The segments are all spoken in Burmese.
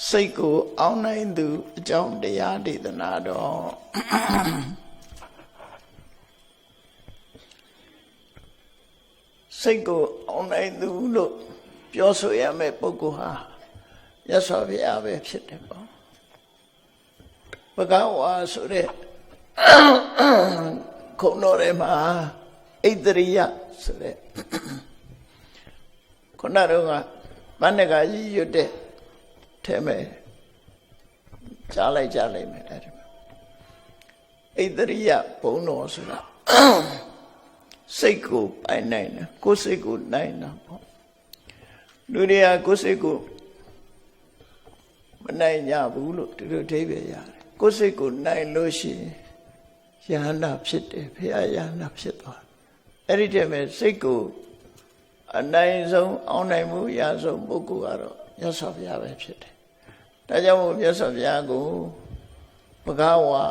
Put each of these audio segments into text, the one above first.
စိတ်ကိုအောင်းနိုင်သူအကြောင်းတရားဒေသနာတော်စိတ်ကိုအောင်းနိုင်သူလို့ပြောဆိုရမယ့်ပုဂ္ဂိုလ်ဟာမြတ်စွာဘုရားပဲဖြစ်တယ်ပေါ့ဘဂဝါဆိုတဲ့ခုံတော်ထဲမှာဣတရိယဆိုတဲ့ခုနတော့ကမန္တကကြီးရွတ်တဲ့ထဲမှာကြားလိုက်မယ်အဲ့ဒီမှာဣတရိယဘုံတော်ဆိုတာစိတ်ကိုပိုင်နိုင်တယ်ကိုယ်စိတ်ကိုနိုင်တာပေါ့လူတွေကကိုယ်စိတ်ကိုမနိုင်ကြဘူးလို့ဒီလိုအဓိပ္ပာယ်ရတယ်ကိုယ်စိတ်ကိုနိုင်လို့ရှိရင်ယဟန္တာဖြစ်တယ်ဘုရားယဟန္တာဖြစ်သွားအဲ့ဒီတည်းမှာစိတ်ကိုအနိုင်ဆုံးအောင်နိုင်မှုရဆုံးပုဂ္ဂိုလ်ကတော့မြတ်စွာဘုရားပဲဖြစ်တယ်ဒါကြောင့်မို့မြတ်စွာဘုရားကိုဘဂဝါ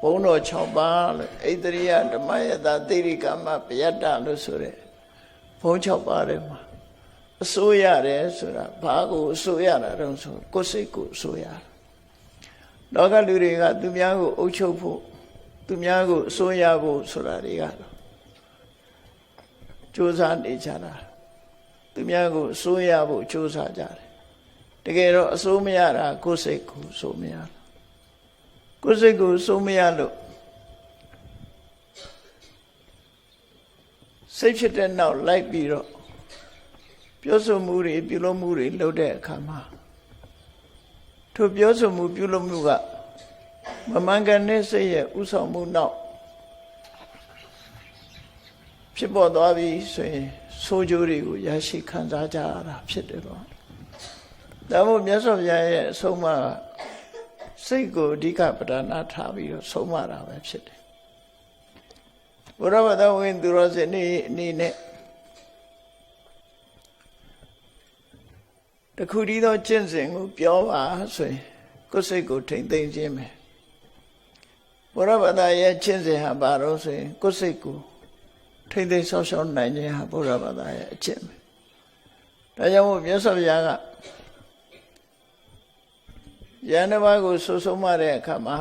ဘုံတော်6ပါးလို့ဣတရိယဓမ္မယတသေရိကမပယတ္တလို့ဆိုတဲ့ဘုံ6ပါးထဲမှာအစိုးရတယ်ဆိုတာဘာကိုအစိုးရတာတုံးဆိုကိုယ်စိတ်ကိုအစိုးရလောကလူတွေကသူများကိုအုပ်ချုပ်ဖို့သူများကိုအစိုးရဖို့ဆိုတာတွေကတော့ကြိုးစားနေကြတာသူများကိုအစိုးရဖို့ကြိုးစားကြတယ်တကယ်တော့အစိုးမရတာကိုယ်စိတ်ကိုအစိုးမရကိုယ်စိတ်ကိုအစိုးမရလို့စိတ်ဖြစ်တဲ့နောက်လိုက်ပြီးတော့ပြောဆိုမှုတွေပြုလုပ်မှုတွေလုပ်တဲ့အခါမှာထိုပြောဆိုမှုပြုလုပ်မှုကမမှန်ကန်တဲ့စိတ်ရဲ့ဥဆောင်မှုနောက်ဖြစ်ပေါ်သွားပြီဆိုရင်ဆိုးကျိုးတွေကိုရရှိခံစားကြရတာဖြစ်တယ်ပေါ့ဒါမို့မြတ်စွာဘုရားရဲ့အဆုံးအမစိတ်ကိုအဓိကပဓာနာထားပြီးတော့ဆုံးမတာပဲဖြစ်တယ်ဘုရားဘာသာဝင်သူတော်စင်အနေနဲ့တခုတည်းသောကျင့်စဉ်ကိုပြောပါဆိုရင်ကိုယ်စိတ်ကိုထိမ့်သိမ်းခြင်းပဲဘုရားဘာသာရဲ့ကျင့်စဉ်ဟာဘာလို့ဆိုရင်ကိုယ်စိတ်ကိုထိမ့်သိမ်းဆောက်ရှောက်နိုင်ခြင်းဟာဘုရားဘာသာရဲ့အကျင့်ပဲဒါကြောင့်မို့မြတ်စွာဘုရားကယန္တဘာကိုဆိုဆုံးမတဲ့အခါမှာ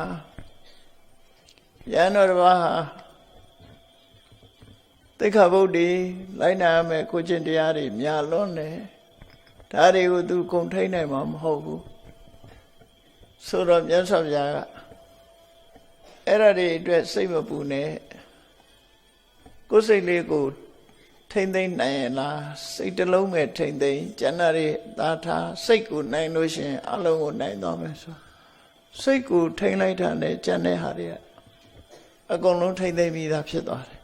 ယန္တဘာဟာသိက္ခာပုဒ်တွေလိုက်နာမယ်ကိုကျင့်တရားတွေများလွန်းတယ်ဒါတွေကိုသူကုံထိန်နိုင်မှာမဟုတ်ဘူးဆိုတော့မြတ်စွာဘုရားကအဲ့ဒါတွေအတွက်စိတ်မပူနဲ့ကိုယ်စိတ်လေးကိုထိမ့်သိမ့်နိုင်ရင်လားစိတ်တစ်လုံးပဲထိမ့်သိမ့်ကျန်တာတွေသာထားစိတ်ကိုနိုင်လို့ရှိရင်အလုံးကိုနိုင်သွားမယ်ဆိုစိတ်ကိုထိမ့်လိုက်တာနဲ့ကျန်တဲ့ဟာတွေကအကုန်လုံးထိမ့်သိမ့်ပြီးသားဖြစ်သွားတယ်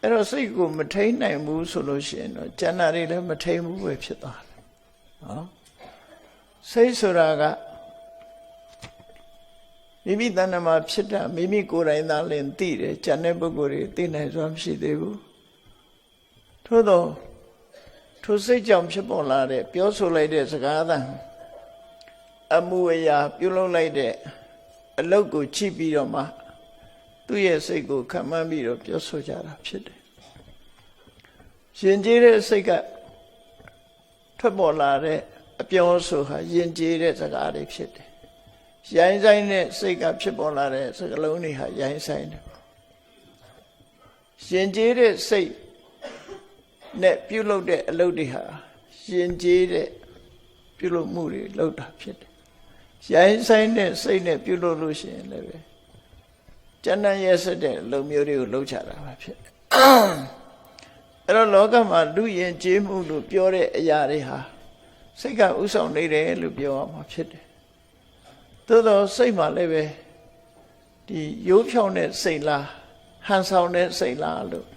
အဲ့တော့စိတ်ကိုမထိမ့်နိုင်ဘူးဆိုလို့ရှိရင်တော့ကျန်တာတွေလည်းမထိမ့်ဘူးပဲဖြစ်သွားတယ်နော်စိတ်ဆိုတာကမိမိတဏ္ဍာမှာဖြစ်တာမိမိကိုယ်တိုင်သာလင်သိတယ်ကျန်တဲ့ပုဂ္ဂိုလ်တွေသိနိုင်စွာမရှိသေးဘူးထို့သောထိုစိတ်ကြောင့်ဖြစ်ပေါ်လာတဲ့ပြောဆိုလိုက်တဲ့စကားသံအမှုအရာပြုလုပ်လိုက်တဲ့အလုပ်ကိုချိပြီးတော့မှသူ့ရဲ့စိတ်ကိုခံမှန်းပြီးတော့ပြောဆိုကြတာဖြစ်တယ်ယဉ်ကျေးတဲ့စိတ်ကထွက်ပေါ်လာတဲ့အပြောဆိုဟာယဉ်ကျေးတဲ့စကားတွေဖြစ်တယ်ရိုင်းဆိုင်တဲ့စိတ်ကဖြစ်ပေါ်လာတဲ့စကားလုံးတွေဟာရိုင်းဆိုင်တယ်ယဉ်ကျေးတဲ့စိတ်နဲ့ပြုလုပ်တဲ့အလုပ်တွေဟာယဉ်ကျေးတဲ့ပြုလုပ်မှုတွေလုပ်တာဖြစ်တယ်ရိုင်းဆိုင်တဲ့စိတ်နဲ့ပြုလုပ်လို့ရှိရင်လည်းပဲကျန်တဲ့ရဲ့စတဲ့အလုပ်မျိုးတွေကိုလုပ်ချတာပဲဖြစ်တယ်အဲ့တော့လောကမှာလူယဉ်ကျေးမှုလို့ပြောတဲ့အရာတွေဟာစိတ်ကဥဆောင်နေတယ်လို့ပြောရမှာဖြစ်တယ်သို့သောစိတ်မှာလည်းပဲဒီရိုးဖြောင်းတဲ့စိတ်လားဟန်ဆောင်တဲ့စိတ်လားလို့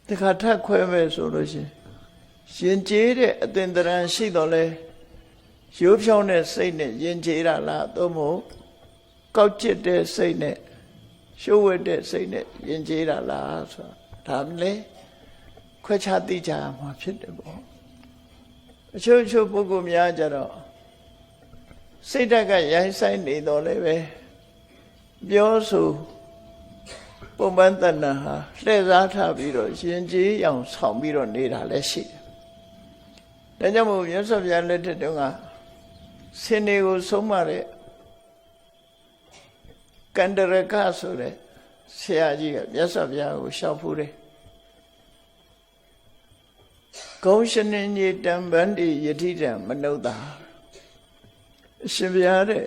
တခါထပ်ခွဲမဲ့ဆိုလို့ရှိရင်ယဉ်ကျေးတဲ့အသင်္တရံရှိတော့လဲရိုးဖြောင်းတဲ့စိတ်နဲ့ယဉ်ကျေးတာလားသို့မဟုတ်ကောက်ကျစ်တဲ့စိတ်နဲ့ရှုပ်ဝက်တဲ့စိတ်နဲ့ယဉ်ကျေးတာလားဆိုတာဒါလည်းခွဲခြားသိကြရမှာဖြစ်တယ်ပေါ့အချို့ပုဂ္ဂိုလ်များကြတော့စိတ်ဓာတ်ကရိုင်းဆိုင်နေတော့လည်းပဲပြောဆိုပုံပန်းတဏ္ဍာဟာလှည့်စားထားပြီးတော့ယဉ်ကျေးအောင်ဆောင်ပြီးတော့နေတာလည်းရှိတယ်ဒါကြောင့်မို့မြတ်စွာဘုရားလက်ထက်တုန်းက စင်တွေကိုဆုံးမတဲ့ကန္တရကဆိုတဲ့ဆရာကြီးကမြတ်စွာဘုရားကိုလျှောက်ဖူးတယ်ဂုံရှင်နေညတံဗန္တိယတိတံမနုဿာအရှင်ဘုရားတဲ့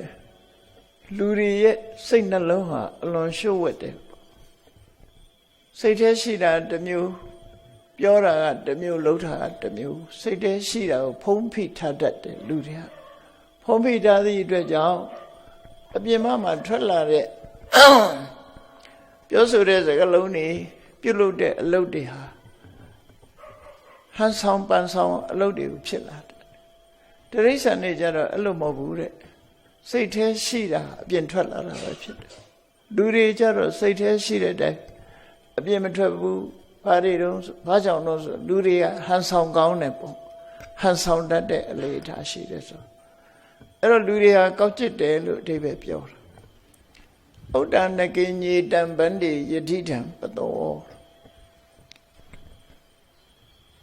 လူတွေရဲ့စိတ်နှလုံးဟာအလွန်ရှုပ်ဝက်တယ်စိတ်ထဲရှိတာတစ်မျိုးပြောတာကတစ်မျိုးလုပ်တာကတစ်မျိုးစိတ်ထဲရှိတာကိုဖုံးဖိထားတတ်တယ်လူတွေကဖုံးဖိထားသည့်အတွက်ကြောင့်အပြင်မှာထွက်လာတဲ့ပြောဆိုတဲ့စကားလုံးတွေပြုလုပ်တဲ့အလုပ်တွေဟာဟန်ဆောင်ပန်းဆောင်အလုပ်တွေကိုဖြစ်လာတယ်တိရစ္ဆာန်တွေကြတော့အဲ့လိုမဟုတ်ဘူးတဲ့စိတ်ထဲရှိတာအပြင်ထွက်လာတာပဲဖြစ်တယ်လူတွေကြတော့စိတ်ထဲရှိတဲ့အတိုင်းအပြင်မထွက်ဘူးဘာတွေတုန်းဘာကြောင့်လို့ဆိုလူတွေကဟန်ဆောင်ကောင်းတယ်ပေါ့ဟန်ဆောင်တတ်တဲ့အလေအထားရှိတယ်ဆိုအဲ့တော့လူတွေဟာကောက်ကျစ်တယ်လို့အဓိပ္ပာယ်ပြောတာဥဒ္ဒနကိညေတံဗန္တိယတိတံပတော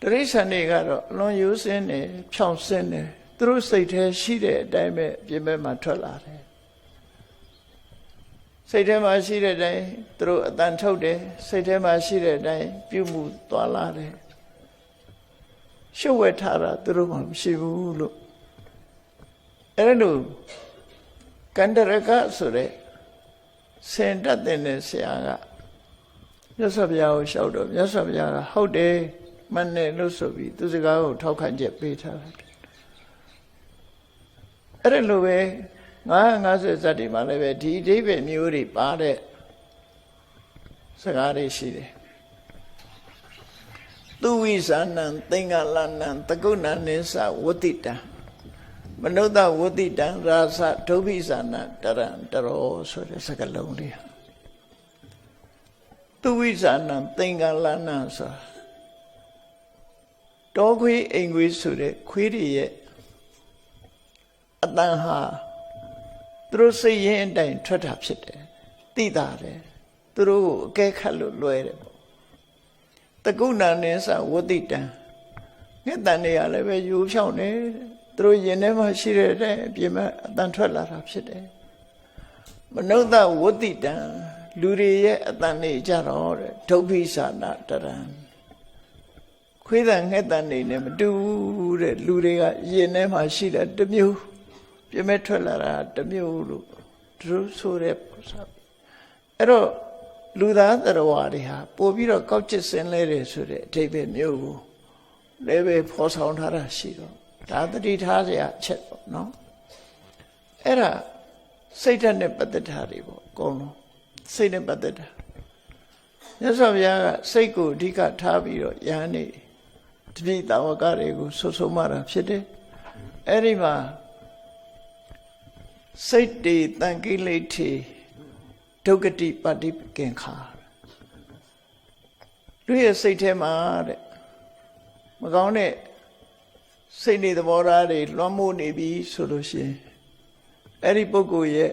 တရိစ္ဆာန်တွေကတော့အလွန်ရိုးစင်းတယ်ဖြောင့်စင်းတယ်သူတို့စိတ်ထဲရှိတဲ့အတိုင်းပဲအပြင်ဘက်မှာထွက်လာတယ်စိတ်ထဲမှာရှိတဲ့အတိုင်းသူတို့အတန်ထုတ်တယ်စိတ်ထဲမှာရှိတဲ့အတိုင်းပြုမှုသွားလာတယ်ရှုပ်ဝဲထားတာသူတို့မှမရှိဘူးလို့အဲ့လိုကန္တရကဆိုတဲ့စင်တတ်တဲ့ဆရာကမြတ်စွာဘုရားကိုလျှောက်တော့မြတ်စွာဘုရားကဟုတ်တယ်မှန်တယ်လို့ဆိုပြီးသူစကားကိုထောက်ခံချက်ပေးထားတာအဲ့လိုပဲ950ဇတ်တွေမှာလည်းပဲဒီအဓိပ္ပာယ်မျိုးတွေပါတဲ့စကားတွေရှိတယ်သူဝိဇာနံသင်္ကလနံတကုဏနိသဝတိတံမနုဿဝတိတံရာသဒုဗ္ဗိဇာနတရံတရောဆိုတဲ့စကားလုံးလေးသူဝိဇာနံသင်္ကလနံဆိုတောခွေးအိမ်ခွေးဆိုတဲ့ခွေးတွေရဲ့အတန်ဟာသူတို့စိတ်ရင်းအတိုင်းထွက်တာဖြစ်တယ်သိတာတယ်သူတို့ကိုအကဲခတ်လို့လွယ်တယ်ပေါ့တကုဏနိသဝတိတံငှက်တန်တွေကလည်းပဲယူဖြောင်းနေသူတို့ရင်ထဲမှာရှိတဲ့အတိုင်းအပြင်မှာအတန်ထွက်လာတာဖြစ်တယ်မနုဿဝတိတံလူတွေရဲ့အတန်တွေကြတော့တဲ့ဒုဗ္ဗိဇာနတရံခွေးတန်ငှက်တန်တွေနဲ့မတူဘူးတဲ့လူတွေကရင်ထဲမှာရှိတဲ့တစ်မျိုးပြမဲထွက်လာတာတစ်မျိုးလို့သူတို့ဆိုတဲ့ပုံစံအဲ့တော့လူသားတော်ဝါတွေဟာပို့ပြီးတော့ကောက်ကျစ်စင်လဲတယ်ဆိုတဲ့အဓိပ္ပာယ်မျိုးကိုလည်းပဲဖော်ဆောင်ထားတာရှိတော့ဒါတတိထားစရာအချက်ပေါ့နော်အဲ့ဒါစိတ်ဓာတ်နဲ့ပတ်သက်တာတွေပေါ့အကုန်လုံးစိတ်နဲ့ပတ်သက်တာမြတ်စွာဘုရားကစိတ်ကိုအဓိကထားပြီးတော့ယဟန်နေတတိတာဝကတွေကိုဆွဆုံးမတာဖြစ်တယ်အဲ့ဒီမှာစိတ်တေတံကိလေထေဒုက္ကတိပฏิကင်္ခာလူရဲ့စိတ်ထဲမှာတဲ့မကောင်းတဲ့စိတ်နေသဘောထားတွေလွှမ်းမိုးနေပြီဆိုလို့ရှိရင်အဲ့ဒီပုဂ္ဂိုလ်ရဲ့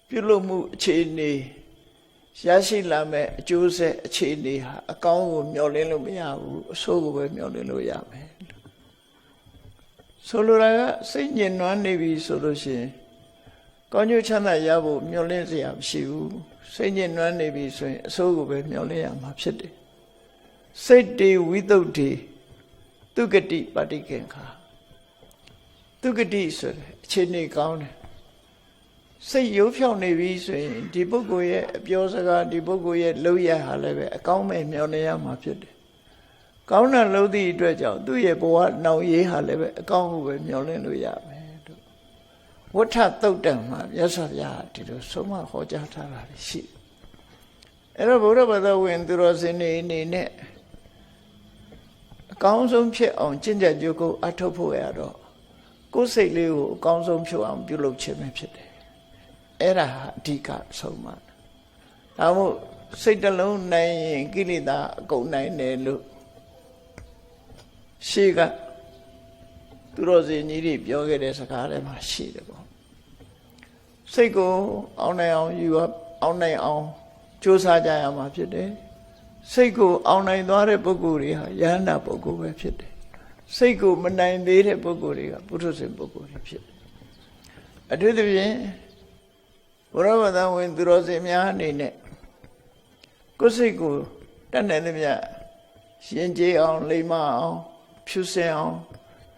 ပြုလုပ်မှုအခြေအနေရရှိလာမဲ့အကျိုးဆက်အခြေအနေဟာအကောင်းကိုမျှော်လင့်လို့မရဘူးအဆိုးကိုပဲမျှော်လင့်လို့ရမယ်ဆိုလိုတာကစိတ်ညစ်နွမ်းနေပြီဆိုလို့ရှိရင်ကောင်းကျိုးချမ်းသာရဖို့မျှော်လင့်စရာမရှိဘူးစိတ်ညစ်နွမ်းနေပြီဆိုရင်အဆိုးကိုပဲမျှော်လင့်ရမှာဖြစ်တယ်စိတ်တေဝိသုဒ္ဓေသူဂတိပฏิကင်္ခာသူဂတိဆိုတဲ့အခြေအနေကောင်းတယ်စိတ်ရိုးဖြောင်းနေပြီဆိုရင်ဒီပုဂ္ဂိုလ်ရဲ့အပြောစကားဒီပုဂ္ဂိုလ်ရဲ့လုပ်ရဟာလည်းပဲအကောင်းမဲ့မျှော်လင့်ရမှာဖြစ်တယ်ကောင်းတဲ့လုပ်သည့်အတွက်ကြောင့်သူ့ရဲ့ဘဝနောင်ရေးဟာလည်းပဲအကောင်းကိုပဲမျှော်လင့်လို့ရမယ်တို့ဝဋ္ဌသုတ်တံမှာမြတ်စွာဘုရားဒီလိုဆုံးမဟောကြားထားတာရှိအဲ့တော့ဘုရားဘာသာဝင်သူတော်စင်တွေအနေနဲ့အကောင်းဆုံးဖြစ်အောင်ကျင့်ကြံကြိုးကိုအထောက်ဖို့ရတော့ကိုယ်စိတ်လေးကိုအကောင်းဆုံးဖြစ်အောင်ပြုလုပ်ခြင်းပဲဖြစ်တယ်အဲ့ဒါဟာအဓိကဆုံးမဒါမို့စိတ်တလုံးနိုင်ရင်ကိလေသာအကုန်နိုင်တယ်လို့ရှေ့ကသူတော်စင်ကြီးတွေပြောခဲ့တဲ့စကားထဲမှာရှိတယ်ပေါ့စိတ်ကိုအောင်နိုင်အောင်ယူအောင်နိုင်အောင်ကြိုးစားကြရမှာဖြစ်တယ်စိတ်ကိုအောင်နိုင်သွားတဲ့ပုဂ္ဂိုလ်တွေဟာယဟန္တာပုဂ္ဂိုလ်ပဲဖြစ်တယ် စိတ်ကိုမနိုင်သေးတဲ့ပုဂ္ဂိုလ်တွေကပုထုဇဉ်ပုဂ္ဂိုလ်တွေဖြစ်တယ်အထူးသဖြင့်ဘုရားဘာသာဝင်သူတော်စင်များအနေနဲ့ကိုယ်စိတ်ကိုတတ်နိုင်သမျှရှင်ကျေးအောင်လိမ္မာအောင်ဖြူစင်အောင်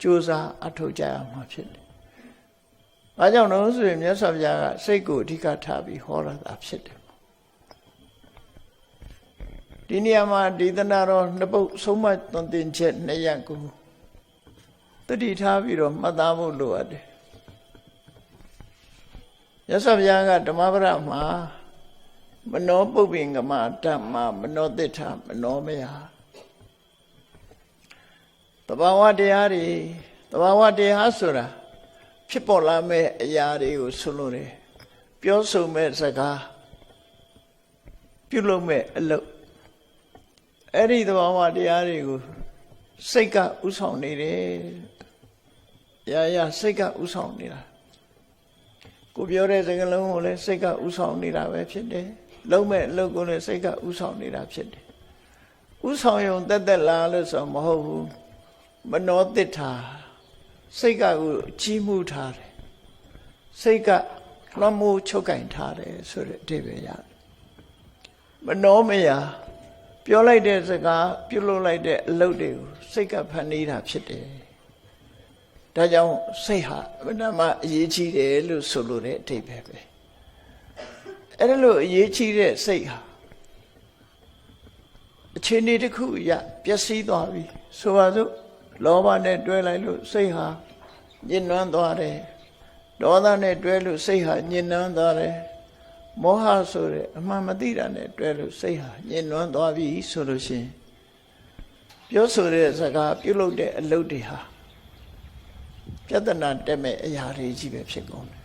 ကြိုးစားအထောက်ကြရမှာဖြစ်တယ်။ဘာကြောင့်လဲဆိုရင်မြတ်စွာဘုရားကစိတ်ကိုအဓိကထားပြီးဟောရတာဖြစ်တယ်။ဒီနေရာမှာဒေသနာတော်နှစ်ပုဒ်ဆုံးမသွန်သင်ချက်နှစ်ရပ်ကိုတတိထားပြီးတော့မှတ်သားဖို့လိုအပ်တယ်။မြတ်စွာဘုရားကဓမ္မပဒမှာမနောပုပ္ပင်္ဂမဓမ္မမနောတိဋ္ဌမနောမယတဘာဝတရားတွေတဘာဝတရားဆိုတာဖြစ်ပေါ်လာမဲ့အရာတွေကိုဆိုလို့တယ်ပြောဆိုမဲ့စကားပြုလုပ်မဲ့အလုပ်အဲ့ဒီတဘာဝတရားတွေကိုစိတ်ကဥဆောင်နေတယ်ရာစိတ်ကဥဆောင်နေတာကိုပြောတဲ့စကားလုံးကိုလည်းစိတ်ကဥဆောင်နေတာပဲဖြစ်တယ်လုံးမဲ့အလုပ်ကိုလည်းစိတ်ကဥဆောင်နေတာဖြစ်တယ်ဥဆောင်ရုံတက်လာလို့ဆိုမဟုတ်ဘူးမနောတိဋ္ဌာစိတ်ကကိုကြီးမှုထားတယ်စိတ်ကလွှမ်းမိုးချုပ်ကင်ထားတယ်ဆိုတဲ့အဓိပ္ပာယ်ရတယ်မနောမယပြောလိုက်တဲ့စကားပြုလုပ်လိုက်တဲ့အလုပ်တွေကိုစိတ်ကဖန်တီးတာဖြစ်တယ်ဒါကြောင့်စိတ်ဟာအမှန်မှအရေးကြီးတယ်လို့ဆိုလိုတဲ့အဓိပ္ပာယ်ပဲအဲ့ဒါလို့အရေးကြီးတဲ့စိတ်ဟာအခြေအနေတစ်ခုအရပျက်စီးသွားပြီဆိုပါစို့လောဘနဲ့တွဲလိုက်လို့စိတ်ဟာညှဉ်းနှွမ်းသွားတယ်ဒေါသနဲ့တွဲလို့စိတ်ဟာညှဉ်းနှွမ်းသွားတယ်မောဟဆိုတဲ့အမှန်မသိတာနဲ့တွဲလို့စိတ်ဟာညှဉ်းနှွမ်းသွားပြီဆိုလို့ရှိရင်ပြောဆိုတဲ့စကားပြုလုပ်တဲ့အလုပ်တွေဟာပြဿနာတက်မဲ့အရာတွေကြီးပဲဖြစ်ကုန်တယ်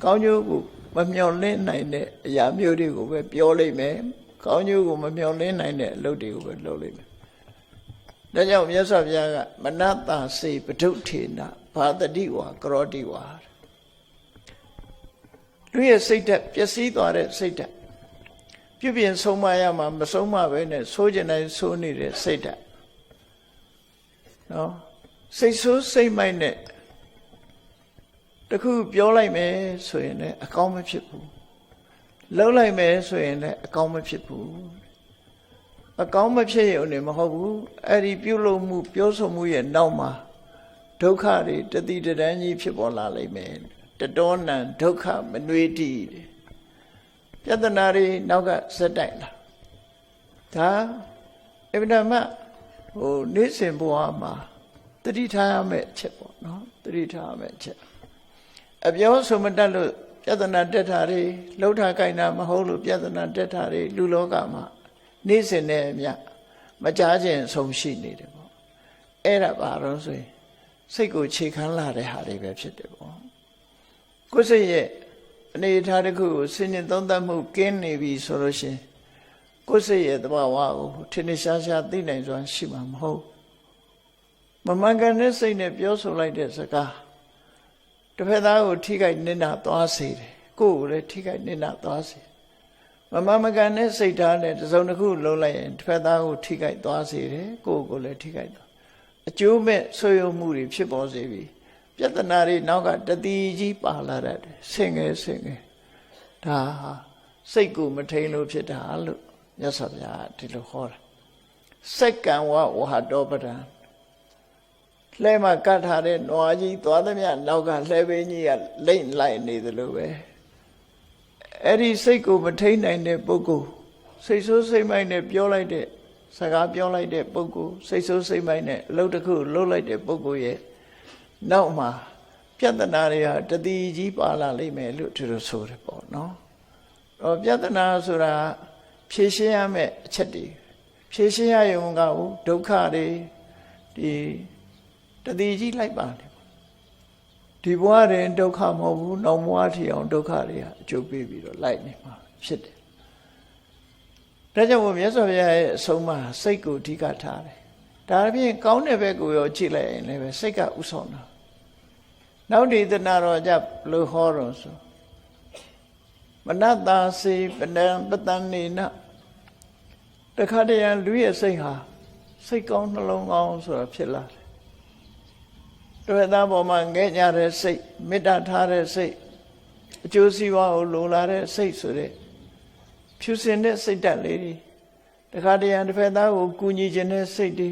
ကောင်းကျိုးကိုမမျှော်လင့်နိုင်တဲ့အရာမျိုးတွေကိုပဲပြောလိုက်မယ်ကောင်းကျိုးကိုမမျှော်လင့်နိုင်တဲ့အလုပ်တွေကိုပဲလုပ်လိုက်မယ်ဒါကြောင့်မြတ်စွာဘုရားကမနတစေပဒုဋ္ဌေနဘာတတိဝါကရောတိဝါလူရဲ့စိတ်ဓာတ်ပျက်စီးသွားတဲ့စိတ်ဓာတ်ပြုပြင်ဆုံးမရမှာမဆုံးမပဲနဲ့ဆိုးကျင်တိုင်းဆိုးနေတဲ့စိတ်ဓာတ်နော်စိတ်ဆိုးစိတ်မိုက်နဲ့တခုပြောလိုက်မယ်ဆိုရင်လည်းအကောင်းမဖြစ်ဘူးလှုပ်လိုက်မယ်ဆိုရင်လည်းအကောင်းမဖြစ်ဘူးအကောင်းမဖြစ်ရုံနဲ့မဟုတ်ဘူးအဲ့ဒီပြုလုပ်မှုပြောဆိုမှုရဲ့နောက်မှာဒုက္ခတွေတတိတရန်ကြီးဖြစ်ပေါ်လာလိမ့်မယ်တတောနံဒုက္ခမနွေတိပြဿနာတွေနောက်ကစက်တိုက်လာဒါအဗ္ဗဒမနေ့စဉ်ဘဝမှာတတိထားရမယ့်အချက်ပေါ့နော်တတိထားရမယ့်အချက်အပြောဆိုမတတ်လို့ပြဿနာတက်တာတွေလှုပ်ထားကြိုင်တာမဟုတ်လို့ပြဿနာတက်တာတွေလူလောကမှာနေ့စဉ်နဲ့အမျှမကြားခြင်းဆုံးရှိနေတယ်ပေါ့အဲ့ဒါပါတော့ဆိုရင်စိတ်ကိုခြေခံလာတဲ့ဟာတွေပဲဖြစ်တယ်ပေါ့ကိုယ်စိတ်ရဲ့အနေအထားတစ်ခုကိုစဉ်းကျင်သုံးသပ်မှုကင်းနေပြီဆိုလို့ရှိရင်ကိုယ်စိတ်ရဲ့သဘာဝကိုထင်ထင်ရှားရှားသိနိုင်စွာရှိမှာမဟုတ်မမှန်ကန်တဲ့စိတ်နဲ့ပြောဆိုလိုက်တဲ့စကားတစ်ဖက်သားကိုထိခိုက်နစ်နာသွားစေတယ်ကိုယ်ကိုလည်းထိခိုက်နစ်နာသွားစေမမှန်မကန်တဲ့စိတ်ဓာတ်နဲ့တစ်စုံတစ်ခုလုံးလိုက်ရင်တစ်ဖက်သားကိုထိခိုက်သွားစေတယ်ကိုယ်ကိုလည်းထိခိုက်သွားအကျိုးမဲ့ဆွေးနွေးမှုတွေဖြစ်ပေါ်စေပြီးပြဿနာတွေနောက်ကတတိကြီးပါလာတတ်တယ်ဆင်ငယ်ဒါဟာစိတ်ကိုမထိန်လို့ဖြစ်တာလို့မြတ်စွာဘုရားဒီလိုဟောတာစက္ကံဝဝဟတောပဒံလှဲမှာကတ်ထားတဲ့နွားကြီးသွားသမျှနောက်ကလှဲပင်းကြီးကလိမ့်လိုက်နေသလိုပဲအဲ့ဒီစိတ်ကိုမထိန်နိုင်တဲ့ပုဂ္ဂိုလ်စိတ်ဆိုးစိတ်မိုက်နဲ့ပြောလိုက်တဲ့စကားပြောလိုက်တဲ့ပုဂ္ဂိုလ်စိတ်ဆိုးစိတ်မိုက်နဲ့အလုပ်တစ်ခုလုပ်လိုက်တဲ့ပုဂ္ဂိုလ်ရဲ့နောက်မှာပြဿနာတွေဟာတတိကြီးပါလာလိမ့်မယ်လို့သူတို့ဆိုတယ်ပေါ့နော်။ပြဿနာဆိုတာဖြေရှင်းရမယ့်အချက်တွေဖြေရှင်းရရုံကဒုက္ခတွေဒီတတိကြီးလိုက်ပါတယ်ဒီဘဝရင်ဒုက္ခမဟုတ်ဘူးနောက်ဘဝထီအောင်ဒုက္ခတွေဟာအကျိုးပေးပြီးတော့လိုက်နေမှာဖြစ်တယ်။ဒါကြောင့်မြတ်စွာဘုရားရဲ့အဆုံးအမစိတ်ကိုအဓိကထားတယ်။ဒါအပြင်ကောင်းတဲ့ဘက်ကိုရောကြည့်လိုက်ရင်လည်းစိတ်ကဥဆောင်တာနောက်ဒေသနာတော်ကြဘလို့ဟောတော့ဆိုမနတ္တာစေပနံပတန်နေနတခါတည်းရလူရဲ့စိတ်ဟာစိတ်ကောင်းနှလုံးကောင်းဆိုတာဖြစ်လာတယ် တစ်ဖက်သားပေါ်မှာငဲ့ညတဲ့စိတ်မေတ္တာထားတဲ့စိတ်အကျိုးစီးပွားကိုလိုလားတဲ့စိတ်ဆိုတဲ့ဖြူစင်တဲ့စိတ်ဓာတ်လေးတွေတခါတရံတစ်ဖက်သားကိုကူညီခြင်းတဲ့စိတ်တွေ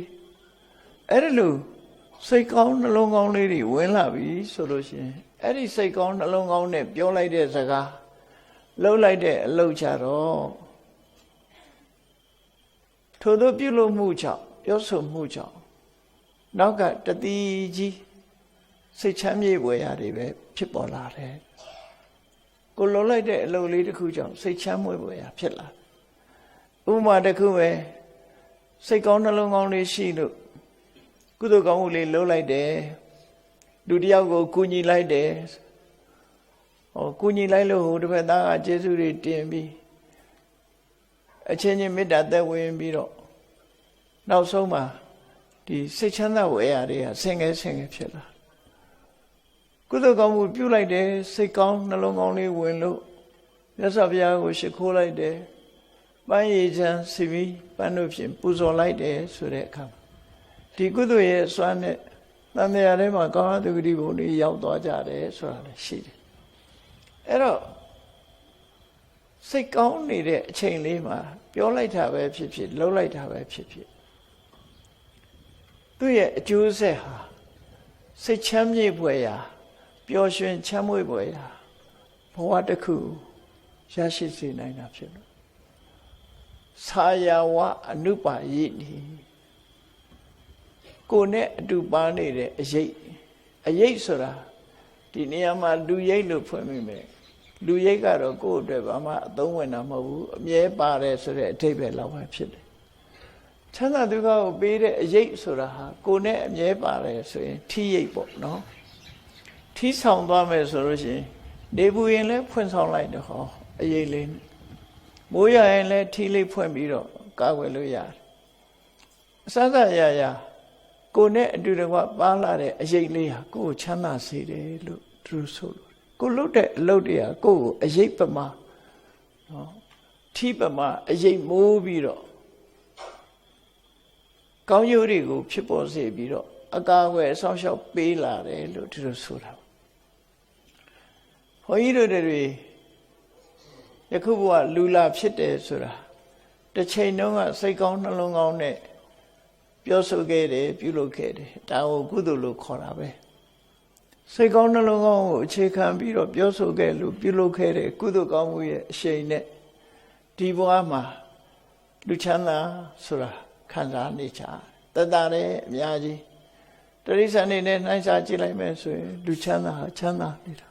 အဲ့ဒီလိုစိတ်ကောင်းနှလုံးကောင်းလေးတွေဝင်လာပြီဆိုလို့ရှိရင်အဲ့ဒီစိတ်ကောင်းနှလုံးကောင်းနဲ့ပြောလိုက်တဲ့စကားလှုပ်လိုက်တဲ့အလုပ်ချတော့ထို့သောပြုလုပ်မှုကြောင့်ပြောဆိုမှုကြောင့်နောက်ကတတိကြီးစိတ်ချမ်းမြေ့ဖွယ်ရာတွေပဲဖြစ်ပေါ်လာတယ်ကိုလှုပ်လိုက်တဲ့အလုပ်လေးတစ်ခုကြောင့်စိတ်ချမ်းမြေ့ဖွယ်ရာဖြစ်လာဥပမာတစ်ခုပဲစိတ်ကောင်းနှလုံးကောင်းလေးရှိလို့ကုသိုလ်ကောင်းမှုလေးလှုပ်လိုက်တယ်လူတစ်ယောက်ကိုကူညီလိုက်တယ်ကူညီလိုက်လို့ဟိုတစ်ဖက်သားကကျေးဇူးတွေတင်ပြီးအချင်းချင်းမေတ္တာသက်ဝင်ပြီးတော့နောက်ဆုံးမှာဒီစိတ်ချမ်းသာဝေရတွေကဆင်ငယ်ဖြစ်လာကုသိုလ်ကောင်းမှုပြုလိုက်တယ်စိတ်ကောင်းနှလုံးကောင်းလေးဝင်လို့မြတ်စွာဘုရားကိုရှိခိုးလိုက်တယ်ပန်းရည်ချမ်းစီပြီးပန်းတို့ဖြင့်ပူဇော်လိုက်တယ်ဆိုတဲ့အခါဒီကုသိုလ်ရဲ့အစွမ်းနဲ့တန်တရားထဲမှာကောင်းသူဂတိဘုံတွေရောက်သွားကြတယ်ဆိုတာလည်းရှိတယ်အဲ့တော့စိတ်ကောင်းနေတဲ့အချိန်လေးမှာပြောလိုက်တာပဲဖြစ်ဖြစ်လှုပ်လိုက်တာပဲဖြစ်ဖြစ်သူ့ရဲ့အကျိုးဆက်ဟာစိတ်ချမ်းမြေ့ဖွယ်ရာပျော်ရွှင်ချမ်းမွေ့ဖွယ်ရာဘဝတစ်ခုရရှိစေနိုင်တာဖြစ်လို့သာယာဝအနုပါယိနိကိုယ်နဲ့အတူပါနေတဲ့အရေးဆိုတာဒီနေရာမှာလူရိပ်လို့ဖွင့်မိမယ်လူရိပ်ကတော့ကိုယ့်အတွက်ဘာမှအသုံးဝင်တာမဟုတ်ဘူးအမြဲပါတယ်ဆိုတဲ့အဓိပ္ပာယ်လောက်ပဲဖြစ်တယ်ချမ်းသာဒုက္ခကိုပေးတဲ့အရေးဆိုတာဟာကိုယ်နဲ့အမြဲပါတယ်ဆိုရင်ထီးရိပ်ပေါ့နော်ထီးဆောင်သွားမယ်ဆိုလို့ရှိရင်နေပူရင်လည်းဖွင့်ဆောင်လိုက်တော့ဟောအရေးလေးမိုးရရင်လည်းထီးလေးဖွင့်ပြီးတော့ကာကွယ်လို့ရတယ်အစစရရကိုယ်နဲ့အတူတကွပါလာတဲ့အရေးလေးဟာကိုယ်ကိုချမ်းသာစေတယ်လို့သူဆိုလို့ကိုလုပ်တဲ့အလုပ်တွေကကိုယ့်ကိုအရေးပမာနော်ထီးပမာအရေးမိုးပြီးတော့ကောင်းကျိုးတွေကိုဖြစ်ပေါ်စေပြီးတော့အကာအကွယ်အဆောင်ရှောက်ပေးလာတယ်လို့သူတို့ဆိုတာဘုန်းကြီးတို့တွေယခုဘဝလူလာဖြစ်တယ်ဆိုတာတစ်ချိန်တုန်းကစိတ်ကောင်းနှလုံးကောင်းနဲ့ပြောဆိုခဲ့တယ်ပြုလုပ်ခဲ့တယ်ဒါကိုကုသိုလ်လို့ခေါ်တာပဲစိတ်ကောင်းနှလုံးကောင်းကိုအခြေခံပြီးတော့ပြောဆိုခဲ့လို့ပြုလုပ်ခဲ့တဲ့ကုသိုလ်ကောင်းမှုရဲ့အရှိန်နဲ့ဒီဘဝမှာလူချမ်းသာဆိုတာခံစားနေကြတတ်တာလည်းအများကြီးတရိစ္ဆာန်နေနဲ့နှိုင်းစားကြည့်လိုက်မယ်ဆိုရင်လူချမ်းသာဟာချမ်းသာနေတာ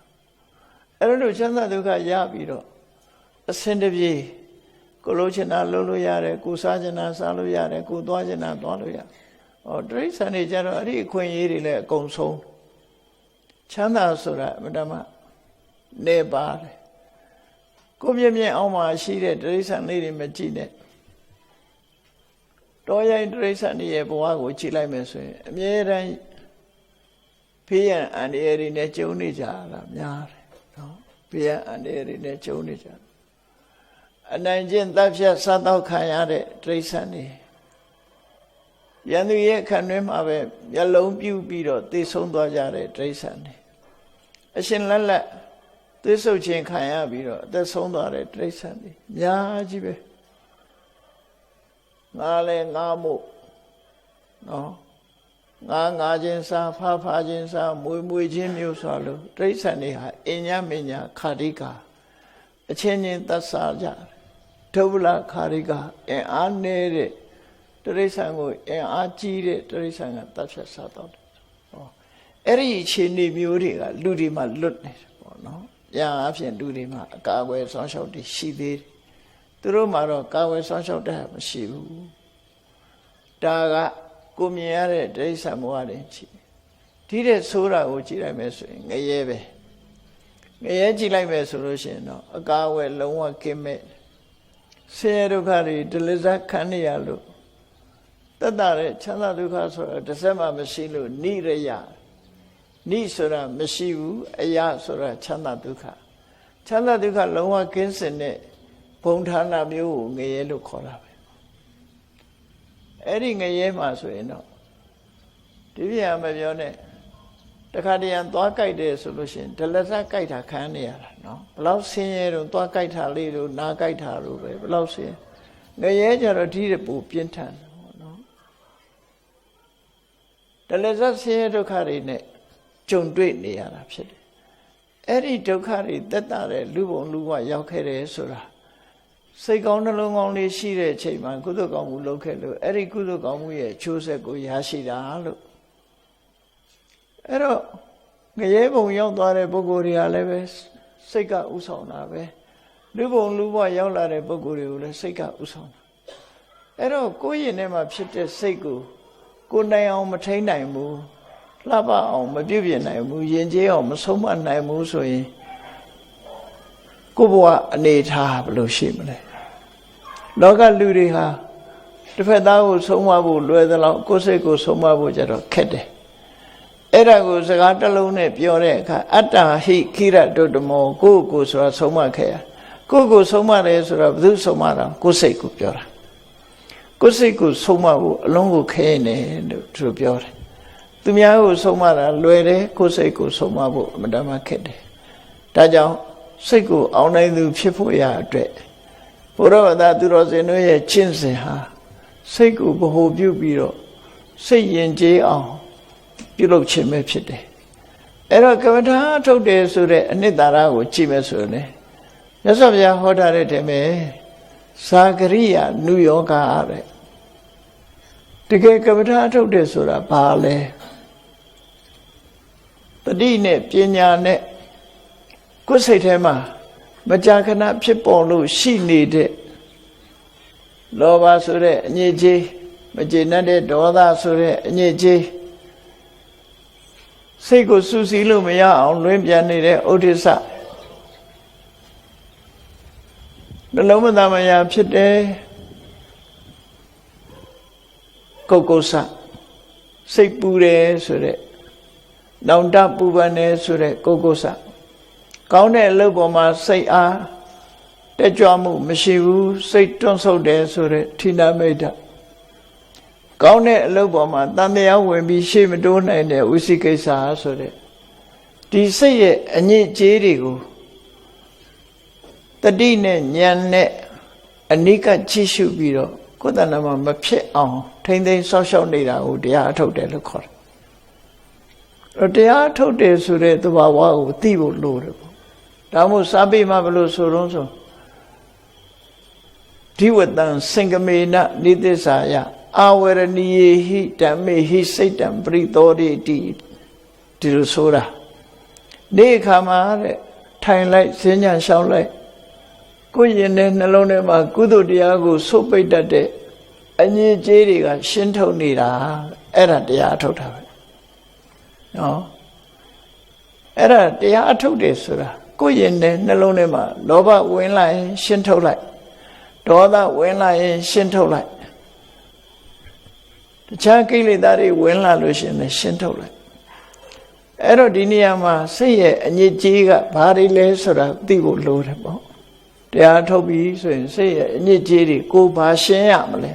အဲ့လိုချမ်းသာဒုက္ခရပြီးတော့အစင်တပြေကိုလိုချင်တာလုပ်လို့ရတယ်ကိုစားချင်တာစားလို့ရတယ်ကိုသွားချင်တာသွားလို့ရတယ်တရိစ္ဆာန်နေကြတော့အဲ့ဒီအခွင့်အရေးတွေလည်းအကုန်ဆုံးချမ်းသာဆိုတာအမှန်တမ်းနေပါတယ်ကိုမြင့်မြင့်အောင်မှရှိတဲ့တရိစ္ဆာန်လေးတွေမကြည့်နဲ့တော်ရိုင်းတရိစ္ဆာန်ရဲ့ဘဝကိုကြည့်လိုက်မယ်ဆိုရင်အမြဲတမ်းဖေးရန်အန္တရာယ်တွေနဲ့ကြုံနေကြတာများတယ်နော်ဖေးရန်အန္တရာယ်တွေနဲ့ကြုံနေကြအနိုင်ကျင့်တပ်ဖြတ်စားတော့ခံရတဲ့တရိစ္ဆာန်တွေရန်သူရဲ့ခံတွင်းမှာပဲမျက်လုံးပြူပြီးတော့သေဆုံးသွားကြတဲ့တရိစ္ဆာန်တွေအရှင်လက်လက်သွေးဆုပ်ခြင်းခံရပြီးတော့အသက်ဆုံးသွားတဲ့တရိစ္ဆာန်တွေအများကြီးပဲငါလည်းငါမို့နော်ငါချင်းစားဖာချင်းစားမွေချင်းမျိုးဆိုလို့တရိစ္ဆာန်တွေဟာအညမညာခါတိကအချင်းချင်းသတ်စားကြတယ်ဒုဗ္ဗလခါတိကအင်အားနေတဲ့တရိစ္ဆာန်ကိုအင်အားကြီးတဲ့တရိစ္ဆာန်ကတတ်ဖြတ်စားတော့တယ်ဟောအဲ့ဒီအခြေအနေမျိုးတွေကလူတွေမှာလွတ်နေတယ်ပေါ့နော်။ညာအဖြစ်လူတွေမှာအကာအကွယ်ဆောင်းလျှောက်တည်ရှိသေးတယ်။သူတို့မှာတော့ကာကွယ်ဆောင်းလျှောက်တတ်မရှိဘူး။ဒါကကိုမြင်ရတဲ့တိရစ္ဆာန်ဘဝတွေရှိဒီတဲ့ဆိုးတာကိုကြည့်လိုက်မယ်ဆိုရင်ငရဲပဲငရဲကြည့်လိုက်မယ်ဆိုလို့ရှိရင်တော့အကာအကွယ်လုံးဝကင်းမဲ့ဆင်းရဲဒုက္ခတွေဒလဇခံနေရလို့တတ်တာတဲ့ချမ်းသာဒုက္ခဆိုတာတစ်စက်မှမရှိလို့နိရယနိဆိုတာမရှိဘူးအယဆိုတာချမ်းသာဒုက္ခချမ်းသာဒုက္ခလုံးဝကင်းစင်တဲ့ဘုံဌာနမျိုးကိုငရဲလို့ခေါ်တာပဲအဲ့ဒီငရဲမှာဆိုရင်တော့ဒီပြမပြောနဲ့ တခါတည်းသွားကြိုက်တယ်ဆိုလို့ရှိရင်ဒလစကြိုက်တာခံနေရတာနော်ဘလောက်ဆင်းရဲတော့သွားကြိုက်တာလေးတို့နားကြိုက်တာတို့ပဲဘလောက်ဆင်းငရဲကြတော့ဒီပူပြင်းထန်တယ်နော်ဒလစဆင်းရဲဒုက္ခတွေနဲ့ကြုံတွေ့နေရတာဖြစ်တယ်အဲ့ဒီဒုက္ခတွေသက်သာတဲ့လူဘုံလူဘဝရောက်ခဲ့တယ်ဆိုတာစိတ်ကောင်းနှလုံးကောင်းလေးရှိတဲ့အချိန်မှာကုသိုလ်ကောင်းမှုလုပ်ခဲ့လို့အဲ့ဒီကုသိုလ်ကောင်းမှုရဲ့အကျိုးဆက်ကိုရရှိတာလို့အဲ့တော့ငရဲဘုံရောက်သွားတဲ့ပုဂ္ဂိုလ်တွေကလည်းပဲစိတ်ကဥဆောင်တာပဲလူဘုံလူဘဝရောက်လာတဲ့ပုဂ္ဂိုလ်တွေကိုလည်းစိတ်ကဥဆောင်တာအဲ့တော့ကိုယ့်ရင်ထဲမှာဖြစ်တဲ့စိတ်ကိုနိုင်အောင်မထိန်းနိုင်ဘူးလှပအောင်မပြုပြင်နိုင်ဘူးယဉ်ကျေးအောင်မဆုံးမနိုင်ဘူးဆိုရင်ကိုယ့်ဘဝအနေထားဘယ်လိုရှိမလဲလောကလူတွေဟာတစ်ဖက်သားကိုဆုံးမဖို့လွယ်သလောက်ကိုယ်စိတ်ကိုဆုံးမဖို့ကြတော့ခက်တယ်အဲ့ဒါကိုစကားတစ်လုံးနဲ့ပြောတဲ့အခါအတ္တဟိခိရတုတ္တမောကိုဆိုတာဆုံးမခဲ့ရကိုဆုံးမတယ်ဆိုတော့ဘယ်သူဆုံးမတာကိုယ်စိတ်ကိုပြောတာကိုယ်စိတ်ကိုဆုံးမဖို့အလုံးကိုခဲနေလို့သူပြောတယ်သူများကိုဆုံးမတာလွယ်တယ်ကိုယ်စိတ်ကိုဆုံးမဖို့အမှန်တမ်းခက်တယ်ဒါကြောင့်စိတ်ကိုအောင်နိုင်သူဖြစ်ဖို့ရအတွက်ဘုရားဝတ္တသူတော်စင်တို့ရဲ့ကျင့်စဉ်ဟာစိတ်ကိုဗဟိုပြုပြီးတော့စိတ်ယဉ်ကျေးအောင်ပြုလုပ်ခြင်းပဲဖြစ်တယ်အဲ့တော့ကမ္မထာထုတ်တယ်ဆိုတဲ့အနှစ်သာရကိုကြည့်မယ်ဆိုရင်မြတ်စွာဘုရားဟောထားတဲ့တည်းမဲ့သာဂရိယနုယောဂတဲ့တကယ်ကမ္မထာထုတ်တယ်ဆိုတာဘာလဲတတိနဲ့ပညာနဲ့ကိုယ်စိတ်ထဲမှာမကြာခဏဖြစ်ပေါ်လို့ရှိနေတဲ့လောဘဆိုတဲ့အညစ်အကြေးမကျေနပ်တဲ့ဒေါသဆိုတဲ့အညစ်အကြေးစိတ်ကိုစူးစီးလို့မရအောင်လွင်ပြန်နေတဲ့ဥဒိစ္စနှလုံးမသားမယာဖြစ်တဲ့ကုတ်ကုတ်ဆစိတ်ပူတယ်ဆိုတဲ့နောင်တပူပန်တယ်ဆိုတဲ့ကုတ်ကုတ်ဆကောင်းတဲ့အလုပ်ပေါ်မှာစိတ်အားတက်ကြွမှုမရှိဘူးစိတ်တွန့်ဆုတ်တယ်ဆိုတဲ့ထိနာမိတ်ကောင်းတဲ့အလုပ်ပေါ်မှာတန်တရားဝင်ပြီးရှေ့မတိုးနိုင်တဲ့ဝိသိကိစ္စဆိုတဲ့ဒီစိတ်ရဲ့အညစ်အကြေးတွေကိုတတိနဲ့ဉာဏ်နဲ့အနိကကြည့်ရှုပြီးတော့ကိုယ်တဏ္ဍာမှာမဖြစ်အောင်ထိမ့်သိမ်းဆောက်ရှောက်နေတာကိုတရားအထုတ်တယ်လို့ခေါ်တယ်တရားအထုတ်တယ်ဆိုတဲ့သဘာဝကိုသိဖို့လိုတယ်ပေါ့ဒါမှမဟုတ်စာပေမှာဘယ်လိုဆိုတော့ဆိုဒီဝတ္တံစင်္ကမေနနိသစ္စာယအာဝရဏီယေဟိဓမ္မေဟိစိတ်တံပရိသောတိတိဒီလိုဆိုတာနေ့အခါမှာတဲ့ထိုင်လိုက်စဉ္ညာလျှောက်လိုက်ကိုယ်ရင်တဲ့နှလုံးထဲမှာကုသိုလ်တရားကိုဆုပ်ပိတ်တတ်တဲ့အငြိကြေးတွေကရှင်းထုတ်နေတာအဲ့ဒါတရားအထုတ်တာပဲနော်အဲ့ဒါတရားအထုတ်တယ်ဆိုတာကိုယ်ရင်တဲ့နှလုံးထဲမှာလောဘဝင်လာရင်ရှင်းထုတ်လိုက်ဒေါသဝင်လာရင်ရှင်းထုတ်လိုက်တခြားကိလေသာတွေဝင်လာလို့ရှိရင်ရှင်းထုတ်လိုက်အဲ့တော့ဒီနေရာမှာစိတ်ရဲ့အညစ်အကြေးကဘာတွေလဲဆိုတာသိဖို့လိုတယ်ပေါ့တရားထုတ်ပြီးဆိုရင်စိတ်ရဲ့အညစ်အကြေးတွေကိုဘာရှင်းရမလဲ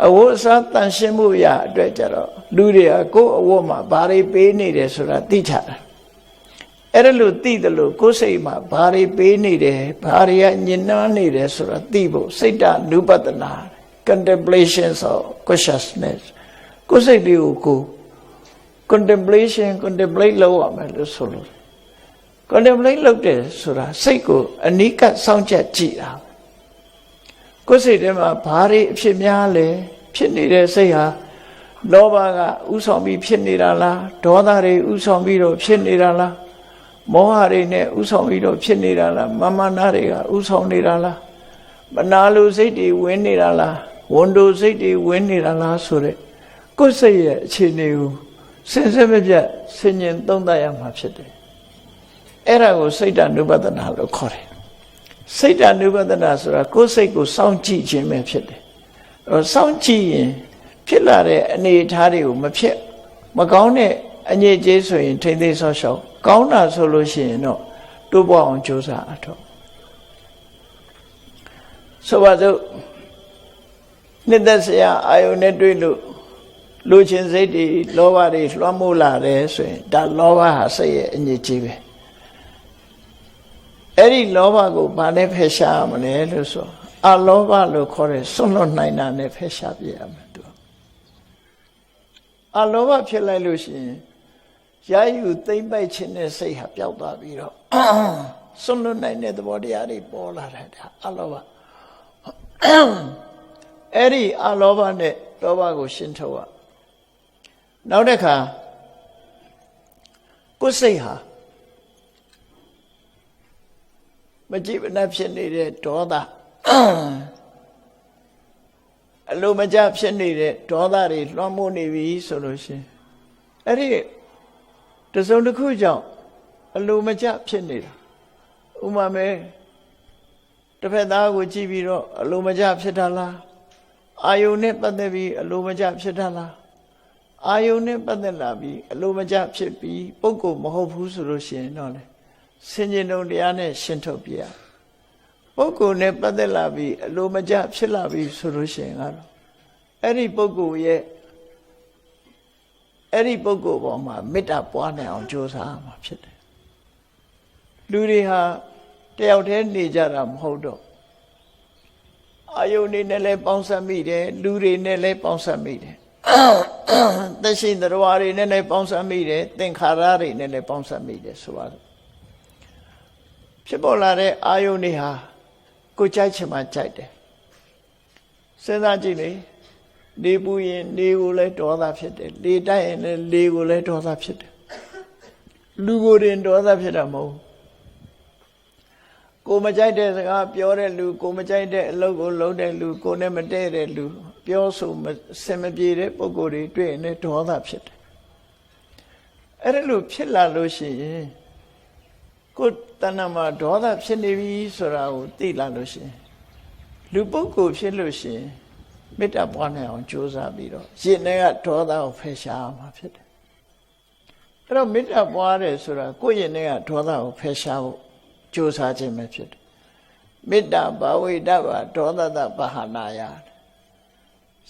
အဝတ်အစားတန်ရှင်းမှုရအတွက်ကြတော့လူတွေကကိုယ်အဝတ်မှာဘာတွေပေးနေတယ်ဆိုတာသိချတာအဲ့ဒါလို့သိတယ်လို့ကိုယ်စိတ်မှာဘာတွေပေးနေတယ်ဘာတွေကညှဉ်းနှွမ်းနေတယ်ဆိုတာသိဖို့စိတ်တ ानु ပတနာcontemplations of consciousness ကိုယ်စိတ်လေးကို contemplate လုပ်ရမယ်လို့ဆိုလို့ contemplate လုပ်တယ်ဆိုတာစိတ်ကိုအနိကစောင့်ကြည့်ကြည့်တာကိုယ်စိတ်ထဲမှာဘာတွေအဖြစ်များလဲဖြစ်နေတဲ့စိတ်ဟာလောဘကဥဆောင်ပြီးဖြစ်နေတာလားဒေါသတွေဥဆောင်ပြီးတော့ဖြစ်နေတာလားမောဟတွေနဲ့ဥဆောင်ပြီးတော့ဖြစ်နေတာလားမာနတွေကဥဆောင်နေတာလားမနာလိုစိတ်တွေဝင်နေတာလားဝန်တိုစိတ်တွေဝင်နေတာလားဆိုတဲ့ကိုယ်စိတ်ရဲ့အခြေအနေကိုစဉ်ဆက်မပြတ်ဆင်ញင်သုံးသပ်ရမှာဖြစ်တယ်အဲ့ဒါကိုစိတ်တ ानु ပတနာလို့ခေါ်တယ်စိတ်တ ानु ပတနာဆိုတာကိုယ်စိတ်ကိုစောင့်ကြည့်ခြင်းပဲဖြစ်တယ်စောင့်ကြည့်ရင်ဖြစ်လာတဲ့အနေအထားတွေကိုမဖြစ်မကောင်းတဲ့အညစ်အကြေးဆိုရင်ထိမ့်သိမ်းဆောက်ရှောက်ကောင်းတာဆိုလို့ရှိရင်တော့တိုးပွားအောင်ကြိုးစားအထောက်ဆိုပါစို့နှစ်သက်စရာအာယုန်နဲ့တွေ့လို့ လူချင်းစိတ်တွေလောဘတွေလွှမ်းမိုးလာတယ်ဆိုရင်ဒါလောဘဟာစိတ်ရဲ့အညစ်အကြေးပဲအဲ့ဒီလောဘကိုဘာနဲ့ဖယ်ရှားရမလဲလို့ဆိုအလောဘလို့ခေါ်တဲ့စွန့်လွတ်နိုင်တာနဲ့ဖယ်ရှားပြရမယ်သူအလောဘဖြစ်လိုက်လို့ရှိရင်ရာယူသိမ့်ပိုက်ခြင်းနဲ့စိတ်ဟာပျောက်သွားပြီးတော့စွန့်လွတ်နိုင်တဲ့သဘောတရားတွေပေါ်လာတယ်ဒါအလောဘအဲ့ဒီအလောဘနဲ့လောဘကိုရှင်းထုတ်ရနောက်တစ်ခါကိုယ်စိတ်ဟာမကြည်မနှက်ဖြစ်နေတဲ့ဒေါသအလိုမကျဖြစ်နေတဲ့ဒေါသတွေလွှမ်းမိုးနေပြီဆိုလို့ရှိရင်အဲ့ဒီတစုံတစ်ခုကြောင့်အလိုမကျဖြစ်နေတာဥမာမဲ့တစ်ဖက်သားကိုကြည့်ပြီးတော့အလိုမကျဖြစ်တာလားအာယုန်နဲ့ပတ်သက်ပြီးအလိုမကျဖြစ်တာလားအာယုန်နဲ့ပတ်သက်လာပြီးအလိုမကျဖြစ်ပြီးပုဂ္ဂိုလ်မဟုတ်ဘူးဆိုလို့ရှိရင်တော့လေဆင်ခြင်တုံတရားနဲ့ရှင်းထုတ်ပြရပုဂ္ဂိုလ်နဲ့ပတ်သက်လာပြီးအလိုမကျဖြစ်လာပြီးဆိုလို့ရှိရင်ကတော့အဲ့ဒီပုဂ္ဂိုလ်ရဲ့အဲ့ဒီပုဂ္ဂိုလ်ပေါ်မှာမေတ္တာပွားနိုင်အောင်ကြိုးစားရမှာဖြစ်တယ်လူတွေဟာတယောက်တည်းနေကြတာမဟုတ်တော့အာယုန်တွေနဲ့လည်းပေါင်းစပ်မိတယ်လူတွေနဲ့လည်းပေါင်းစပ်မိတယ်သက်ရှိသတ္တဝါတွေနဲ့လည်းပေါင်းစပ်မိတယ်သင်္ခါရတွေနဲ့လည်းပေါင်းစပ်မိတယ်ဆိုပါတော့ဖြစ်ပေါ်လာတဲ့အာယုန်တွေဟာကိုကြိုက်ချင်မှကြိုက်တယ်စဉ်းစားကြည့်လေနေပူရင်နေကိုလည်းဒေါသဖြစ်တယ်လေတိုက်ရင်လည်းလေကိုလည်းဒေါသဖြစ်တယ်လူကိုယ်တင်ဒေါသဖြစ်တာမဟုတ်ကိုမကြိုက်တဲ့စကားပြောတဲ့လူကိုမကြိုက်တဲ့အလုပ်ကိုလုပ်တဲ့လူကိုနဲ့မတည့်တဲ့လူပြောဆိုစင်မပြေတဲ့ပုံကိုယ်တွေတွေ့ရင်လည်းဒေါသဖြစ်တယ်အဲ့ဒါလို့ဖြစ်လာလို့ရှိရင်ကိုယ်တဏ္ဍမှာဒေါသဖြစ်နေပြီဆိုတာကိုသိလာလို့ရှိရင်လူပုဂ္ဂိုလ်ဖြစ်လို့ရှိရင်မေတ္တာပွားနိုင်အောင်ကြိုးစားပြီးတော့ရင်ထဲကဒေါသကိုဖယ်ရှားမှာဖြစ်တယ်အဲ့တော့မေတ္တာပွားတယ်ဆိုတာကိုယ့်ရင်ထဲကဒေါသကိုဖယ်ရှားဖို့ကြိုးစားခြင်းပဲဖြစ်တယ်မေတ္တာဘာဝိတ္တဘာဒေါသတပဟာနာယ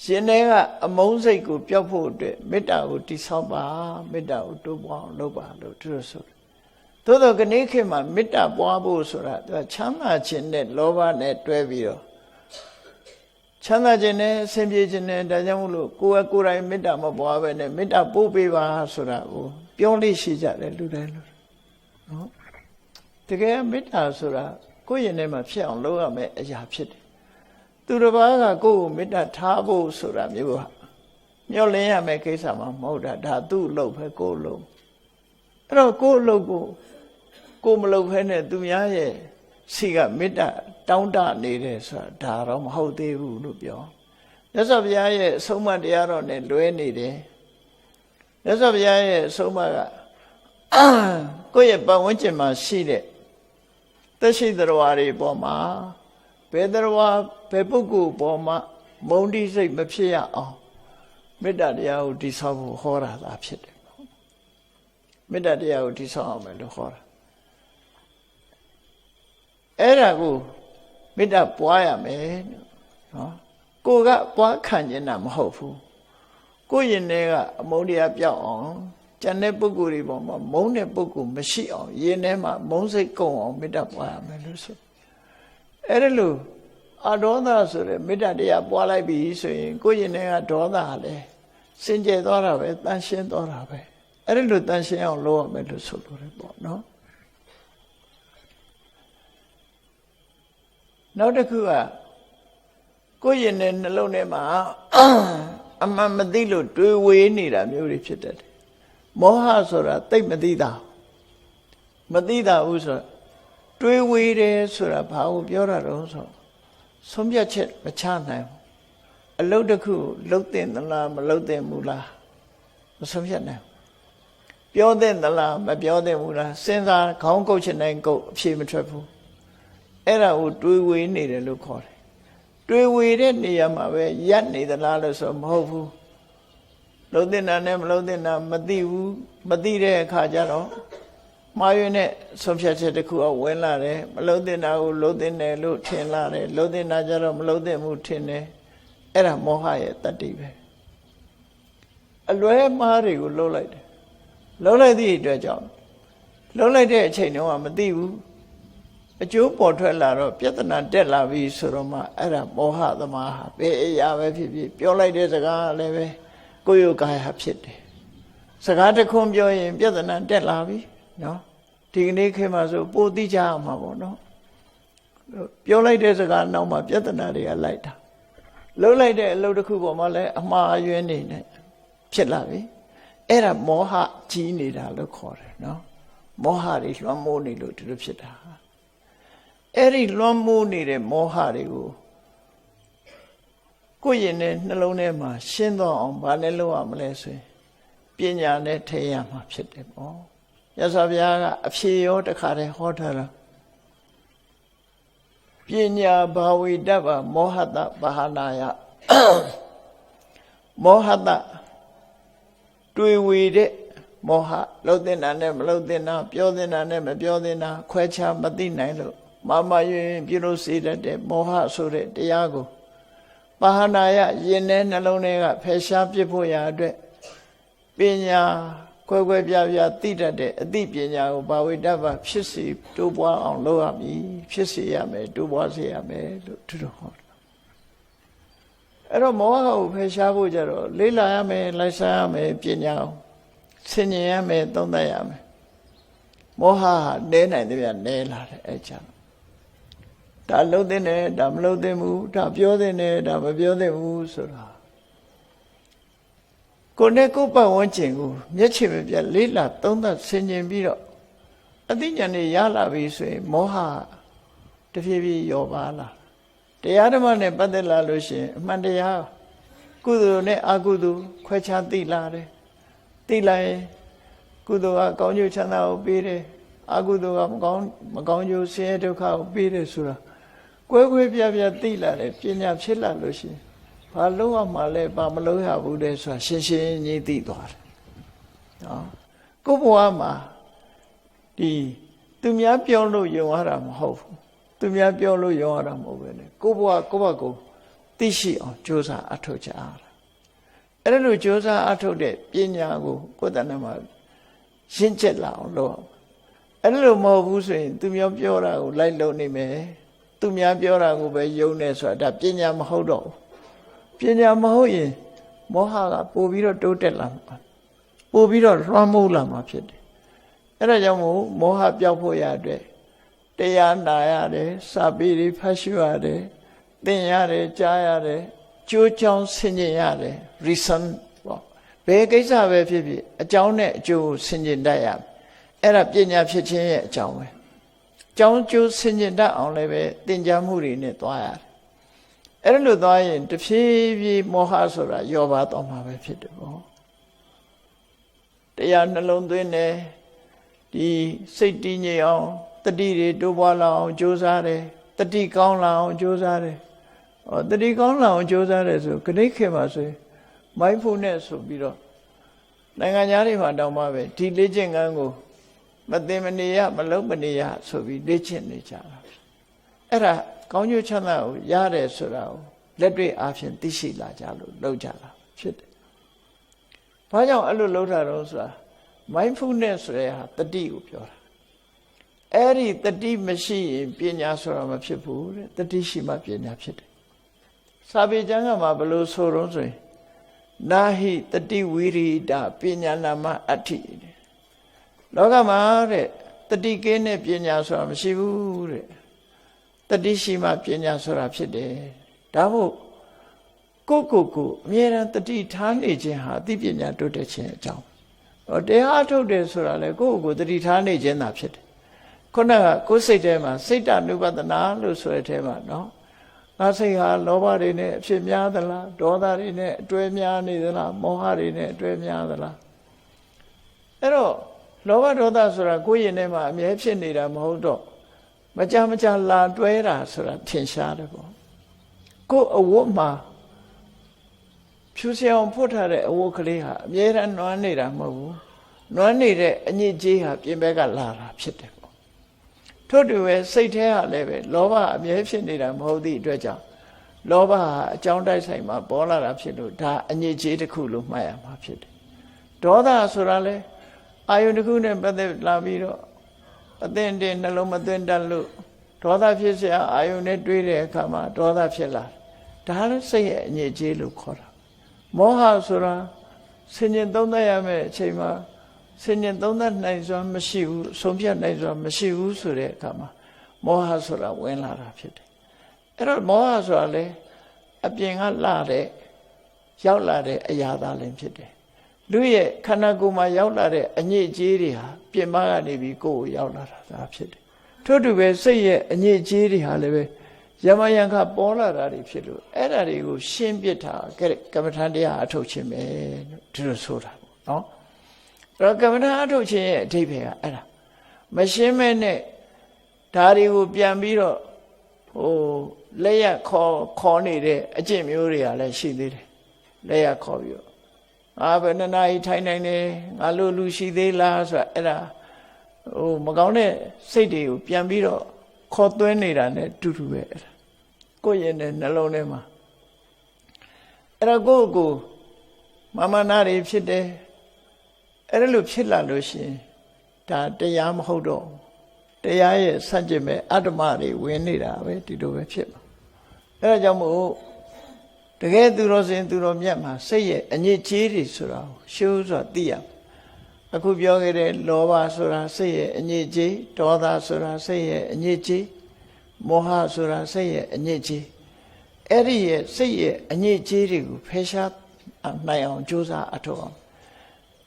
ရှင်ထဲကအမုန်းစိတ်ကိုပျောက်ဖို့အတွက်မေတ္တာကိုတိဆောက်ပါမေတ္တာကိုတိုးပွားအောင်လုပ်ပါလို့သူတို့ဆိုတယ်သို့တော့ခဏခေတ်မှာမေတ္တာပွားဖို့ဆိုတာသူကချမ်းသာခြင်းနဲ့လောဘနဲ့တွဲပြီးတော့ချမ်းသာခြင်းနဲ့အစဉ်ပြေခြင်းနဲ့ဒါကြောင့်မို့လို့ကိုယ်ကိုယ်တိုင်မေတ္တာမပွားဘဲနဲ့မေတ္တာပို့ပေးပါဆိုတာကိုပြောလို့ရှိကြတယ်လူတိုင်းလို့နော်တကယ်မေတ္တာဆိုတာကိုယ့်ရင်ထဲမှာဖြစ်အောင်လုပ်ရမယ့်အရာဖြစ်တယ်သူတစ်ပါးကကိုယ့်ကိုမေတ္တာထားဖို့ဆိုတာမျိုးဟာမျောလင်းရမယ့်ကိစ္စမှမဟုတ်တာဒါသူ့အလုပ်ပဲကိုယ့်အလုပ်အဲ့တော့ကိုယ့်အလုပ်ကိုမလုပ်ခဲနဲ့သူများရဲ့စီကမေတ္တာတောင်းတနေတယ်ဆိုတာဒါတော့မဟုတ်သေးဘူးလို့ပြောမြတ်စွာဘုရားရဲ့အဆုံးအမတရားတော်နဲ့လွဲနေတယ်မြတ်စွာဘုရားရဲ့အဆုံးအမကကိုယ့်ရဲ့ပတ်ဝန်းကျင်မှာရှိတဲ့သက်ရှိသတ္တဝါတွေပေါ်မှာဘယ်သတ္တဝါဘယ်ပုဂ္ဂိုလ်ပေါ်မှာမုန်းတိစိတ်မဖြစ်ရအောင်မေတ္တာတရားကိုတည်ဆောက်ဖို့ဟောတာသာဖြစ်တယ်မေတ္တာတရားကိုတည်ဆောက်အောင်မယ်လို့ဟောတာအဲ့ဒါကိုမေတ္တာပွားရမယ်နော်ကိုကပွားခံနေတာမဟုတ်ဘူးကိုရင်ထဲကအမုန်းတရားပြောက်အောင်ကျန်တဲ့ပုဂ္ဂိုလ်တွေပေါ်မှာမုန်းတဲ့ပုဂ္ဂိုလ်မရှိအောင်ရင်ထဲမှာမုန်းစိတ်ကုန်အောင်မေတ္တာပွားရမယ်လို့ဆိုအဲ့ဒါလို့အဒေါသဆိုတဲ့မေတ္တာတရားပွားလိုက်ပြီဆိုရင်ကိုရင်ထဲကဒေါသဟာလေစင်ကြယ်သွားတာပဲတန်ရှင်းသွားတာပဲအဲ့ဒါလို့တန်ရှင်းအောင်လုပ်ရမယ်လို့ဆိုလိုတယ်ပေါ့နော်နောက်တစ်ခုကကိုယ့်ရင်နဲ့နှလုံးထဲမှာအမှန်မသိလို့တွေးဝေးနေတာမျိုးတွေဖြစ်တတ်တယ်မောဟဆိုတာသိမသိတာမသိတာဘူးဆိုတော့တွေးဝေးတယ်ဆိုတာဘာကိုပြောတာတော့ဆိုဆုံးဖြတ်ချက်မချနိုင်ဘူးအလုပ်တစ်ခုလုပ်တဲ့သလားမလုပ်တဲ့ဘူးလားမဆုံးဖြတ်နိုင်ဘူးပြောတဲ့သလားမပြောတဲ့ဘူးလားစဉ်းစားခေါင်းကုတ်ချင်တိုင်းကုတ်အဖြေမထွက်ဘူးအဲ့ဒါကိုတွေးဝေးနေတယ်လို့ခေါ်တယ်တွေးဝေးတဲ့နေရာမှာပဲရပ်နေသလားလို့ဆိုမဟုတ်ဘူးလုံးတင်တာနဲ့မလုံးတင်တာမသိဘူးမသိတဲ့အခါကျတော့မှားရွံ့တဲ့ဆုံးဖြတ်ချက်တစ်ခုအဝင်လာတယ်မလုံးတင်တာကိုလုံးတင်တယ်လို့ထင်လာတယ်လုံးတင်တာကျတော့မလုံးတင်ဘူးထင်တယ်အဲ့ဒါမောဟရဲ့တတ္တိပဲ အလွဲမှားတွေကိုလှုပ်လိုက်တယ်လှုပ်လိုက်သည့်အတွက်ကြောင့်လှုပ်လိုက်တဲ့အချိန်တုန်းကမသိဘူးအကျိုးပေါ်ထွက်လာတော့ပြဿနာတက်လာပြီဆိုတော့မှအဲ့ဒါမောဟသမားဟာဘယ်အရာပဲဖြစ်ဖြစ်ပြောလိုက်တဲ့စကားလည်းပဲကိုယ်ယုတ်ကာယဖြစ်တယ်စကားတစ်ခွန်းပြောရင်ပြဿနာတက်လာပြီနော်ဒီကနေ့ခေတ်မှာဆိုပိုသိကြအောင်မှာပေါ့နော်ပြောလိုက်တဲ့စကားနောက်မှာပြဿနာတွေကလိုက်တာလှုပ်လိုက်တဲ့အလုပ်တစ်ခုပေါ်မှာလည်းအမှားအယွင်းနေနဲ့ဖြစ်လာပြီအဲ့ဒါမောဟကြီးနေတာလို့ခေါ်တယ်နော်မောဟတွေလွှမ်းမိုးနေလို့ဒီလိုဖြစ်တာအဲ့ဒီလွှမ်းမိုးနေတဲ့မောဟတွေကိုကိုယ့်ရင်နဲ့နှလုံးထဲမှာရှင်းတော့အောင်ဘာနဲ့လုပ်ရမလဲဆိုရင်ပညာနဲ့ထည့်ရမှာဖြစ်တယ်ပေါ့မြတ်စွာဘုရားကအဖြေရောတခါတည်းဟောထားတာပညာဘာဝိတ္တဗမောဟတဘာဟာနာယမောဟတတွေ့ဝေတဲ့မောဟလှုပ်တဲ့နာနဲ့မလှုပ်တဲ့နာပြောတဲ့နာနဲ့မပြောတဲ့နာခွဲခြားမသိနိုင်လို့မယွင်ပြုလို့စေတတ်တဲ့မောဟဆိုတဲ့တရားကိုဘာဟာနာယရင်ထဲနှလုံးထဲကဖယ်ရှားပြစ်ဖို့ရာအတွက်ပညာခွဲခွဲပြားပြားသိတတ်တဲ့အသိပညာကိုဘာဝိတ္တဗဖြစ်စီတိုးပွားအောင်လုပ်ရမည်ဖြစ်စီရမယ်တိုးပွားစေရမယ်လို့သူတို့ဟောတယ်အဲ့တော့မောဟကိုဖယ်ရှားဖို့ကြတော့လေ့လာရမယ်လိုက်စားရမယ်ပညာကိုဆင်ញင်ရမယ်သုံးသပ်ရမယ်မောဟဟာနဲနိုင်တယ်ဗျနဲလာတယ်အဲ့ကြောင့်ဒါလှုပ်တဲ့နဲ့ဒါမလှုပ်တဲ့ဘူးဒါပြောတဲ့နဲ့ဒါမပြောတဲ့ဘူးဆိုတာကိုယ်နဲ့ကိုယ်ပတ်ဝန်းကျင်ကိုမျက်ခြေမပြတ်လေးလာသုံးသပ်ဆင်ခြင်ပြီးတော့အသိဉာဏ်တွေရလာပြီဆိုရင်မောဟတဖြည်းဖြည်းလျော့ပါလာတရားဓမ္မနဲ့ပတ်သက်လာလို့ရှိရင်အမှန်တရားကုသိုလ်နဲ့အကုသိုလ်ခွဲခြားသိလာတယ်သိလိုက်ရင်ကုသိုလ်ကကောင်းကျိုးချမ်းသာကိုပေးတယ်အကုသိုလ်ကမကောင်းကျိုးဆင်းရဲဒုက္ခကိုပေးတယ်ဆိုတာကွဲကွဲပြားပြားသိလာတယ်ပညာဖြစ်လာလို့ရှိရင်ဘာလို့ရမှာလဲဘာမလို့ရဘူးလဲဆိုတာရှင်းရှင်းကြီးသိသွားတယ်နော်ကိုယ့်ဘဝမှာဒီသူများပြောလို့ယုံရတာမဟုတ်ဘူးသူများပြောလို့ယုံရတာမဟုတ်ပဲလေကိုယ့်ဘဝကိုသိရှိအောင်ကြိုးစားအထောက်ကြရတာအဲ့ဒါလိုကြိုးစားအထောက်တဲ့ပညာကိုကိုယ်တဏ္ဍမှာရှင်းချက်လာအောင်လုပ်အောင်အဲ့လိုမဟုတ်ဘူးဆိုရင်သူများပြောတာကိုလိုက်လုပ်နေမယ်သူများပြောတာကိုပဲယုံနေဆိုတာဒါပညာမဟုတ်တော့ဘူးပညာမဟုတ်ရင်မောဟကပို့ပြီးတော့တိုးတက်လာမှာပို့ပြီးတော့လွှမ်းမိုးလာမှာဖြစ်တယ်အဲ့ဒါကြောင့်မို့မောဟပျောက်ဖို့ရအတွက်တရားနာရတယ်စာပေတွေဖတ်ရှုရတယ်သင်ရတယ်ကြားရတယ်ကြိုးကြောင်းဆင်ခြင်ရတယ် reason ပေါ့ဘယ်ကိစ္စပဲဖြစ်ဖြစ်အကြောင်းနဲ့အကျိုးဆင်ခြင်တတ်ရအဲ့ဒါပညာဖြစ်ခြင်းရဲ့အကြောင်းပဲကြောင်းကျိုးဆင်ခြင်တတ်အောင်လည်းပဲသင်ကြားမှုတွေနဲ့သွားရတယ်အဲ့ဒါလို့သွားရင်တဖြည်းဖြည်းမောဟဆိုတာလျော့ပါသွားမှာပဲဖြစ်တယ်ပေါ့တရားနှလုံးသွင်းတယ်ဒီစိတ်တည်ငြိမ်အောင်တတိတွေတိုးပွားလာအောင်ကြိုးစားတယ်တတိကောင်းလာအောင်ကြိုးစားတယ်တတိကောင်းလာအောင်ကြိုးစားတယ်ဆိုခဏခေတ်မှာဆိုရင် mindfulness ဆိုပြီးတော့နိုင်ငံသားတွေမှာတောင်းပါပဲဒီလေ့ကျင့်ခန်းကိုမသိမနေရမလုံးမနေရဆိုပြီးလေ့ကျင့်နေကြတာအဲ့ဒါကောင်းကျိုးချမ်းသာကိုရတယ်ဆိုတာကိုလက်တွေ့အားဖြင့်သိရှိလာကြလို့လုပ်ကြတာဖြစ်တယ်။ဘာကြောင့်အဲ့လိုလုပ်တာတော့ဆိုတာ mindfulness ဆိုတဲ့ဟာတတိကိုပြောတာ။အဲ့ဒီတတိမရှိရင်ပညာဆိုတာမဖြစ်ဘူးတဲ့။တတိရှိမှပညာဖြစ်တယ်။စာပေကျမ်းကမှာဘယ်လိုဆိုတော့ဆိုရင်နာဟိတတိဝိရိဒပညာနာမအဋ္ဌိတဲ့။လောကမှာတဲ့တတိကင်းတဲ့ပညာဆိုတာမရှိဘူးတဲ့။တတိရှိမှပညာဆိုတာဖြစ်တယ်ဒါမို့ကိုအမြဲတမ်းတတိထားနေခြင်းဟာအသိပညာတိုးတက်ခြင်းအကြောင်းတရားထုတ်တယ်ဆိုတာလေကိုတတိထားနေခြင်းသာဖြစ်တယ်ခုနကကိုယ်စိတ်ထဲမှာစိတ်တ ानु ပဒနာလို့ဆိုတဲ့ထဲမှာနော်ငါစိတ်ဟာလောဘတွေနဲ့အဖြစ်များသလားဒေါသတွေနဲ့အတွဲများနေသလားမောဟတွေနဲ့အတွဲများသလားအဲ့တော့လောဘဒေါသဆိုတာကိုယ်ရင်ထဲမှာအမြဲဖြစ်နေတာမဟုတ်တော့မကြလာတွဲတာဆိုတာထင်ရှားတယ်ပေါ့ကိုယ်အဝတ်မှာဖြူစင်အောင်ဖွတ်ထားတဲ့အဝတ်ကလေးဟာအမြဲတမ်းနွမ်းနေတာမဟုတ်ဘူးနွမ်းနေတဲ့အညစ်အကြေးဟာပြင်ဘက်ကလာတာဖြစ်တယ်ပေါ့ထို့တူပဲစိတ်ထဲဟာလည်းပဲလောဘအမြဲဖြစ်နေတာမဟုတ်သည့်အတွက်ကြောင့်လောဘဟာအကြောင်းတိုက်ဆိုင်မှာပေါ်လာတာဖြစ်လို့ဒါအညစ်အကြေးတစ်ခုလို့မှတ်ရမှာဖြစ်တယ် ဒေါသဆိုတာလေအာယုန်တစ်ခုနဲ့ပတ်သက်လာပြီးတော့အသင်တင်နှလုံးမသွင်းတတ်လို့ဒေါသဖြစ်เสียအာယုန်နဲ့တွေးတဲ့အခါမှာဒေါသဖြစ်လာဒါလည်းစိတ်ရဲ့အညစ်အကြေးလို့ခေါ်တာမောဟဆိုတာဆင်ញင်သုံးသပ်ရမယ့်အချိန်မှာဆင်ញင်သုံးသပ်နိုင်စွာမရှိဘူးဆုံးဖြတ်နိုင်စွာမရှိဘူးဆိုတဲ့အခါမှာမောဟဆိုတာဝင်လာတာဖြစ်တယ်အဲ့တော့မောဟဆိုတာလေအပြင်ကလာတဲ့ရောက်လာတဲ့အရာသားလည်းဖြစ်တယ်လူရဲ့ခန္ဓာကိုယ်မှာရောက်လာတဲ့အညစ်အကြေးတွေဟာပြင်ပကနေပြီးကိုယ်ကိုရောက်လာတာဒါဖြစ်တယ်ထို့တူပဲစိတ်ရဲ့အညစ်အကြေးတွေဟာလည်းပဲယမယံခပေါ်လာတာတွေဖြစ်လို့အဲ့ဒါတွေကိုရှင်းပြတာကမ္မထာတရားအထုတ်ခြင်းပဲဒီလိုဆိုတာပေါ့နော်အဲ့တော့ကမ္မထာအထုတ်ခြင်းရဲ့အဓိပ္ပာယ်ကအဲ့ဒါမရှင်းမဲ့နဲ့ဒါတွေကိုပြန်ပြီးတော့လက်ရခေါ်နေတဲ့အကျင့်မျိုးတွေကလည်းရှိသေးတယ်လက်ရခေါ်ပြီးတော့ငါဘယ်နှစ်နာရီထိုင်နိုင်တယ်ငါလိုလူရှိသေးလားဆိုတာအဲ့ဒါမကောင်းတဲ့စိတ်တွေကိုပြန်ပြီးတော့ခေါ်သွင်းနေတာ ਨੇ တူတူပဲအဲ့ဒါကိုယ့်ရဲ့နှလုံးထဲမှာအဲ့တော့ကိုယ့်ကိုမာမနာတွေဖြစ်တယ်အဲ့ဒါလို့ဖြစ်လာလို့ရှိရင်ဒါတရားမဟုတ်တော့တရားရဲ့ဆန့်ကျင်မဲ့အတ္တမတွေဝင်နေတာပဲဒီလိုပဲဖြစ်မှာအဲ့ဒါကြောင့်မို့တကယ်သူတော်စင်သူတော်မြတ်မှာစိတ်ရဲ့အညစ်အကြေးတွေဆိုတာကိုရှုဆိုတာသိရအခုပြောခဲ့တဲ့လောဘဆိုတာစိတ်ရဲ့အညစ်အကြေးဒေါသဆိုတာစိတ်ရဲ့အညစ်အကြေးမောဟဆိုတာစိတ်ရဲ့အညစ်အကြေးအဲ့ဒီရဲ့စိတ်ရဲ့အညစ်အကြေးတွေကိုဖယ်ရှားနိုင်အောင်ကြိုးစားအထောက်အောင်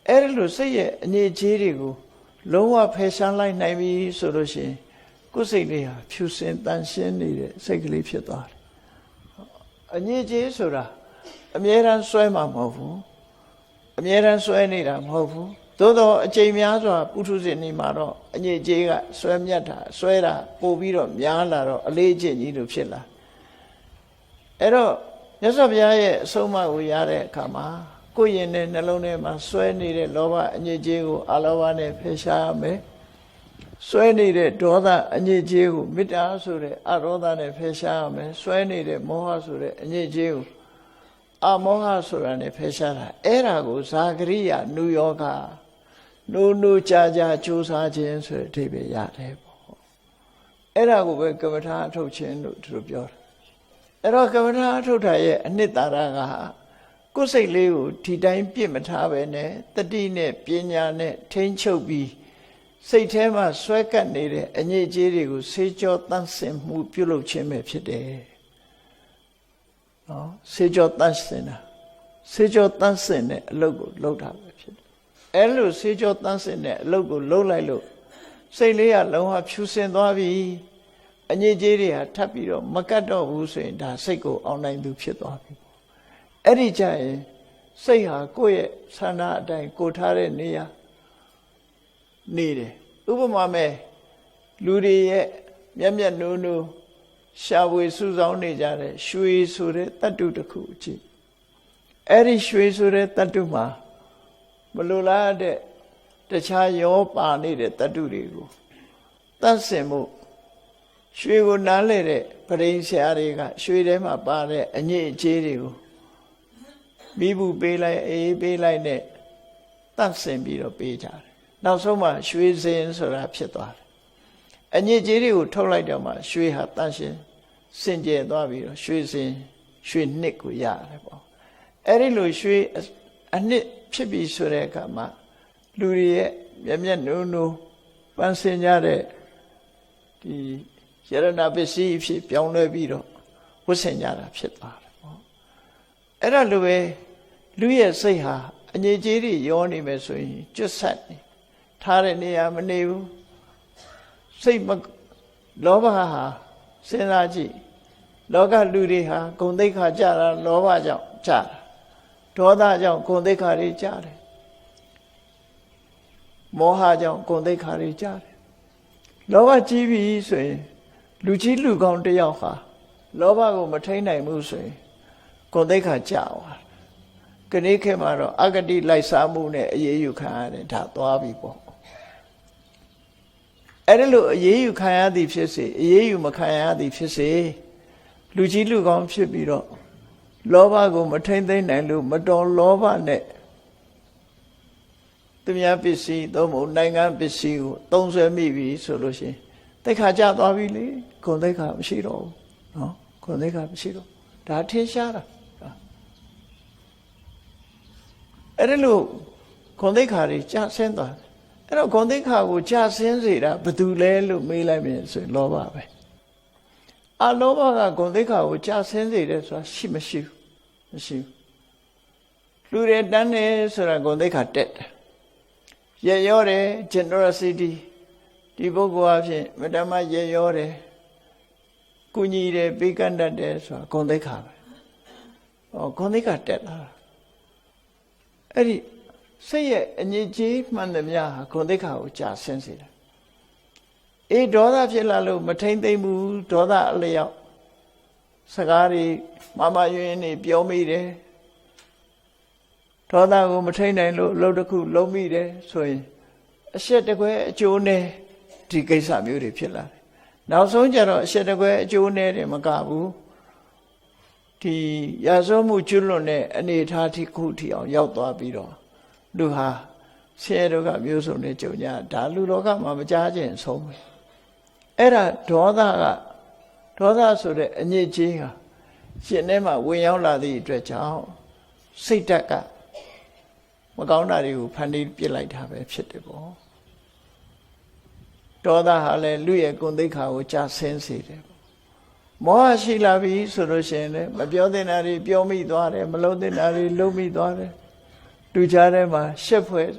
အဲ့ဒီလိုစိတ်ရဲ့အညစ်အကြေးတွေကိုလုံးဝဖယ်ရှားလိုက်နိုင်ပြီဆိုလို့ရှိရင်ကိုယ်စိတ်လေးဟာဖြူစင်တန်ရှင်းနေတဲ့စိတ်ကလေးဖြစ်သွားတယ်အညစ်အကြေးဆိုတာအမြဲတမ်းဆွဲမှာမဟုတ်ဘူးအမြဲတမ်းဆွဲနေတာမဟုတ်ဘူးသို့တော့အချိန်များစွာပုထုဇဉ်နေမှာတော့အညစ်အကြေးကဆွဲမြတ်တာဆွဲတာပို့ပြီးတော့များလာတော့အလေးအကျင့်ကြီးလို့ဖြစ်လာအဲ့တော့မြတ်စွာဘုရားရဲ့အဆုံးအမကိုရတဲ့အခါမှာကိုယ်ရင်နဲ့နှလုံးထဲမှာဆွဲနေတဲ့လောဘအညစ်အကြေးကိုအလောဘနဲ့ဖယ်ရှားရမယ်ဆွဲနေတဲ့ဒေါသအညစ်အကြေးကိုမေတ္တာဆိုတဲ့အရောဓနဲ့ဖယ်ရှားရမယ်ဆွဲနေတဲ့မောဟဆိုတဲ့အညစ်အကြေးကိုအမောဟဆိုတာနဲ့ဖယ်ရှားတာအဲ့ဒါကိုဇာဂရိယနုယောဂနိုးကြာကြိုးစားခြင်းဆိုတဲ့အဓိပ္ပာယ်ရတယ်ပေါ့အဲ့ဒါကိုပဲကမ္မထာအထုတ်ခြင်းလို့သူတို့ပြောတာအဲ့တော့ကမ္မထာအထုတ်တာရဲ့အနှစ်သာရကကိုယ်စိတ်လေးကိုဒီတိုင်းပြစ်မထားပဲနဲ့တတိနဲ့ပညာနဲ့ထိန်းချုပ်ပြီးစိတ်ထဲမှာဆွဲကပ်နေတဲ့အညစ်အကြေးတွေကိုဆေးကြောတန့်စင်မှုပြုလုပ်ခြင်းပဲဖြစ်တယ်နော်ဆေးကြောတန့်စင်တာဆေးကြောတန့်စင်တဲ့အလုပ်ကိုလုပ်တာပဲဖြစ်တယ်အဲ့လိုဆေးကြောတန့်စင်တဲ့အလုပ်ကိုလုပ်လိုက်လို့စိတ်လေးကလုံးဝဖြူစင်သွားပြီအညစ်အကြေးတွေဟာထပ်ပြီးတော့မကတ်တော့ဘူးဆိုရင်ဒါစိတ်ကိုအောင်နိုင်သူဖြစ်သွားပြီအဲ့ဒီကြရင်စိတ်ဟာကိုယ့်ရဲ့ဆန္ဒအတိုင်းကိုထားတဲ့နေရာနေတယ်ဥပမာမဲ့လူတွေရဲ့မျက်မျက်နှိုးနှိုးရှာဖွေစုဆောင်းနေကြတဲ့ရွှေဆိုတဲ့တတ္တုတစ်ခုကြည့်အဲ့ဒီရွှေဆိုတဲ့တတ္တုမှာမလိုလားတဲ့တခြားရောပါနေတဲ့တတ္တုတွေကိုတတ်ဆင်မှုရွှေကိုနားလဲတဲ့ပရိန်ဆရာတွေကရွှေထဲမှာပါတဲ့အညစ်အကြေးတွေကိုမိဘူးပေးလိုက်အေးပေးလိုက်နဲ့တတ်ဆင်ပြီးတော့ပေးကြတယ်နောက်ဆုံးမှရွှေစင်ဆိုတာဖြစ်သွားတယ်အညစ်အကြေးတွေကိုထုတ်လိုက်တော့မှရွှေဟာတန့်ရှင်းစင်ကြယ်သွားပြီးတော့ရွှေစင်ရွှေနှစ်ကိုရတယ်ပေါ့အဲ့ဒီလိုရွှေအနှစ်ဖြစ်ပြီးဆိုတဲ့အခါမှာလူတွေရဲ့မျက်မျက်နှိုးနှိုးပန်းစင်ကြတဲ့ဒီယရဏပစ္စည်းဖြစ်ပြောင်းလဲပြီးတော့ဝတ်ဆင်ကြတာဖြစ်သွားတယ်ပေါ့အဲ့ဒါလိုပဲလူရဲ့စိတ်ဟာအငြိကြေးတွေရောနေမယ်ဆိုရင်ကျွတ်ဆက်နေထားတဲ့နေရာမနေဘူးစိတ်လောဘဟာစဉ်းစားကြည့်လောကလူတွေဟာဂုဏ်သိက္ခာကြတာလောဘကြောင့်ကြတာဒေါသကြောင့်ဂုဏ်သိက္ခာတွေကြတယ်မောဟကြောင့်ဂုဏ်သိက္ခာတွေကြတယ်လောဘကြီးပြီဆိုရင်လူကြီးလူကောင်းတယောက်ဟာလောဘကိုမထိန်နိုင်ဘူးဆိုရင်ဂုဏ်သိက္ခာကြသွားကနေ့ခေတ်မှာတော့အဂတိလိုက်စားမှုနဲ့အေးအေးယူခံရတယ်ဒါသွားပြီပေါ့အဲ့ဒါလို့အေးအေးယူခံရသည်ဖြစ်စေအေးအေးယူမခံရသည်ဖြစ်စေလူကြီးလူကောင်းဖြစ်ပြီးတော့လောဘကိုမထိန်သိမ်းနိုင်လို့မတော်လောဘနဲ့ သူများပစ္စည်းသို့မဟုတ်နိုင်ငံပစ္စည်းကိုသုံးဆွဲမိပြီဆိုလို့ရှိရင်သိက္ခာကျသွားပြီလေဂုဏ်သိက္ခာမရှိတော့ဘူးနော်ဂုဏ်သိက္ခာမရှိတော့ဒါထင်ရှားတာအဲ့ဒီလိုဂုဏ်သိက္ခာတွေကျဆင်းသွားအဲ့တော့ဂုဏ်သိက္ခာကိုကျဆင်းစေတာဘာတူလဲလို့မေးလိုက်ပြီဆိုရင်လောဘပဲအလောဘကဂုဏ်သိက္ခာကိုကျဆင်းစေတယ်ဆိုတာရှိမရှိဘူးလူတွေတန်းနေဆိုတာဂုဏ်သိက္ခာတက်တယ်ရရောတယ် generosity ဒီပုဂ္ဂိုလ်အဖြစ်မတမရရောတယ်ကုညီတယ်ပေးကမ်းတတ်တယ်ဆိုတာဂုဏ်သိက္ခာပဲဂုဏ်သိက္ခာတက်လာအဲ့ဒီစိတ်ရဲ့အညစ်အကြေးမှန်သမျှဟာဂုဏ်သိက္ခာကိုကြာဆင်းစေတယ်အေးဒေါသဖြစ်လာလို့မထိမ့်သိမ့်ဘူးဒေါသအလျောက်စကားတွေမမယွင်းနေပြောမိတယ်ဒေါသကိုမထိန်နိုင်လို့အလုပ်တစ်ခုလုံးမိတယ်ဆိုရင်အရှက်တကွဲအကျိုးနဲ့ဒီကိစ္စမျိုးတွေဖြစ်လာတယ်။နောက်ဆုံးကျတော့အရှက်တကွဲအကျိုးနဲ့တယ်မကဘူးဒီရာဇဝမှုကျွလွန်တဲ့အနေအထားတစ်ခုထိအောင်ရောက်သွားပြီးတော့လူဟာဆင်းရဲဒုက္ခမျိုးစုံနဲ့ကြုံကြဒါလူလောကမှာမကြားခြင်းအဆုံးပဲ။အဲ့ဒါဒေါသဆိုတဲ့အညစ်အကြေးဟာရှင်ထဲမှာဝင်ရောက်လာသည့်အတွက်ကြောင့်စိတ်ဓာတ်ကမကောင်းတာတွေကိုဖန်တီးပြစ်လိုက်တာပဲဖြစ်တယ်ပေါ့ဒေါသဟာလည်းလူရဲ့ဂုဏ်သိက္ခာကိုကျဆင်းစေတယ်ပေါ့မောဟရှိလာပြီဆိုလို့ရှိရင်လည်းမပြောသင့်တာတွေပြောမိသွားတယ်မလုပ်သင့်တာတွေလုပ်မိသွားတယ်လူကြားထဲမှာရှက်ဖွယ်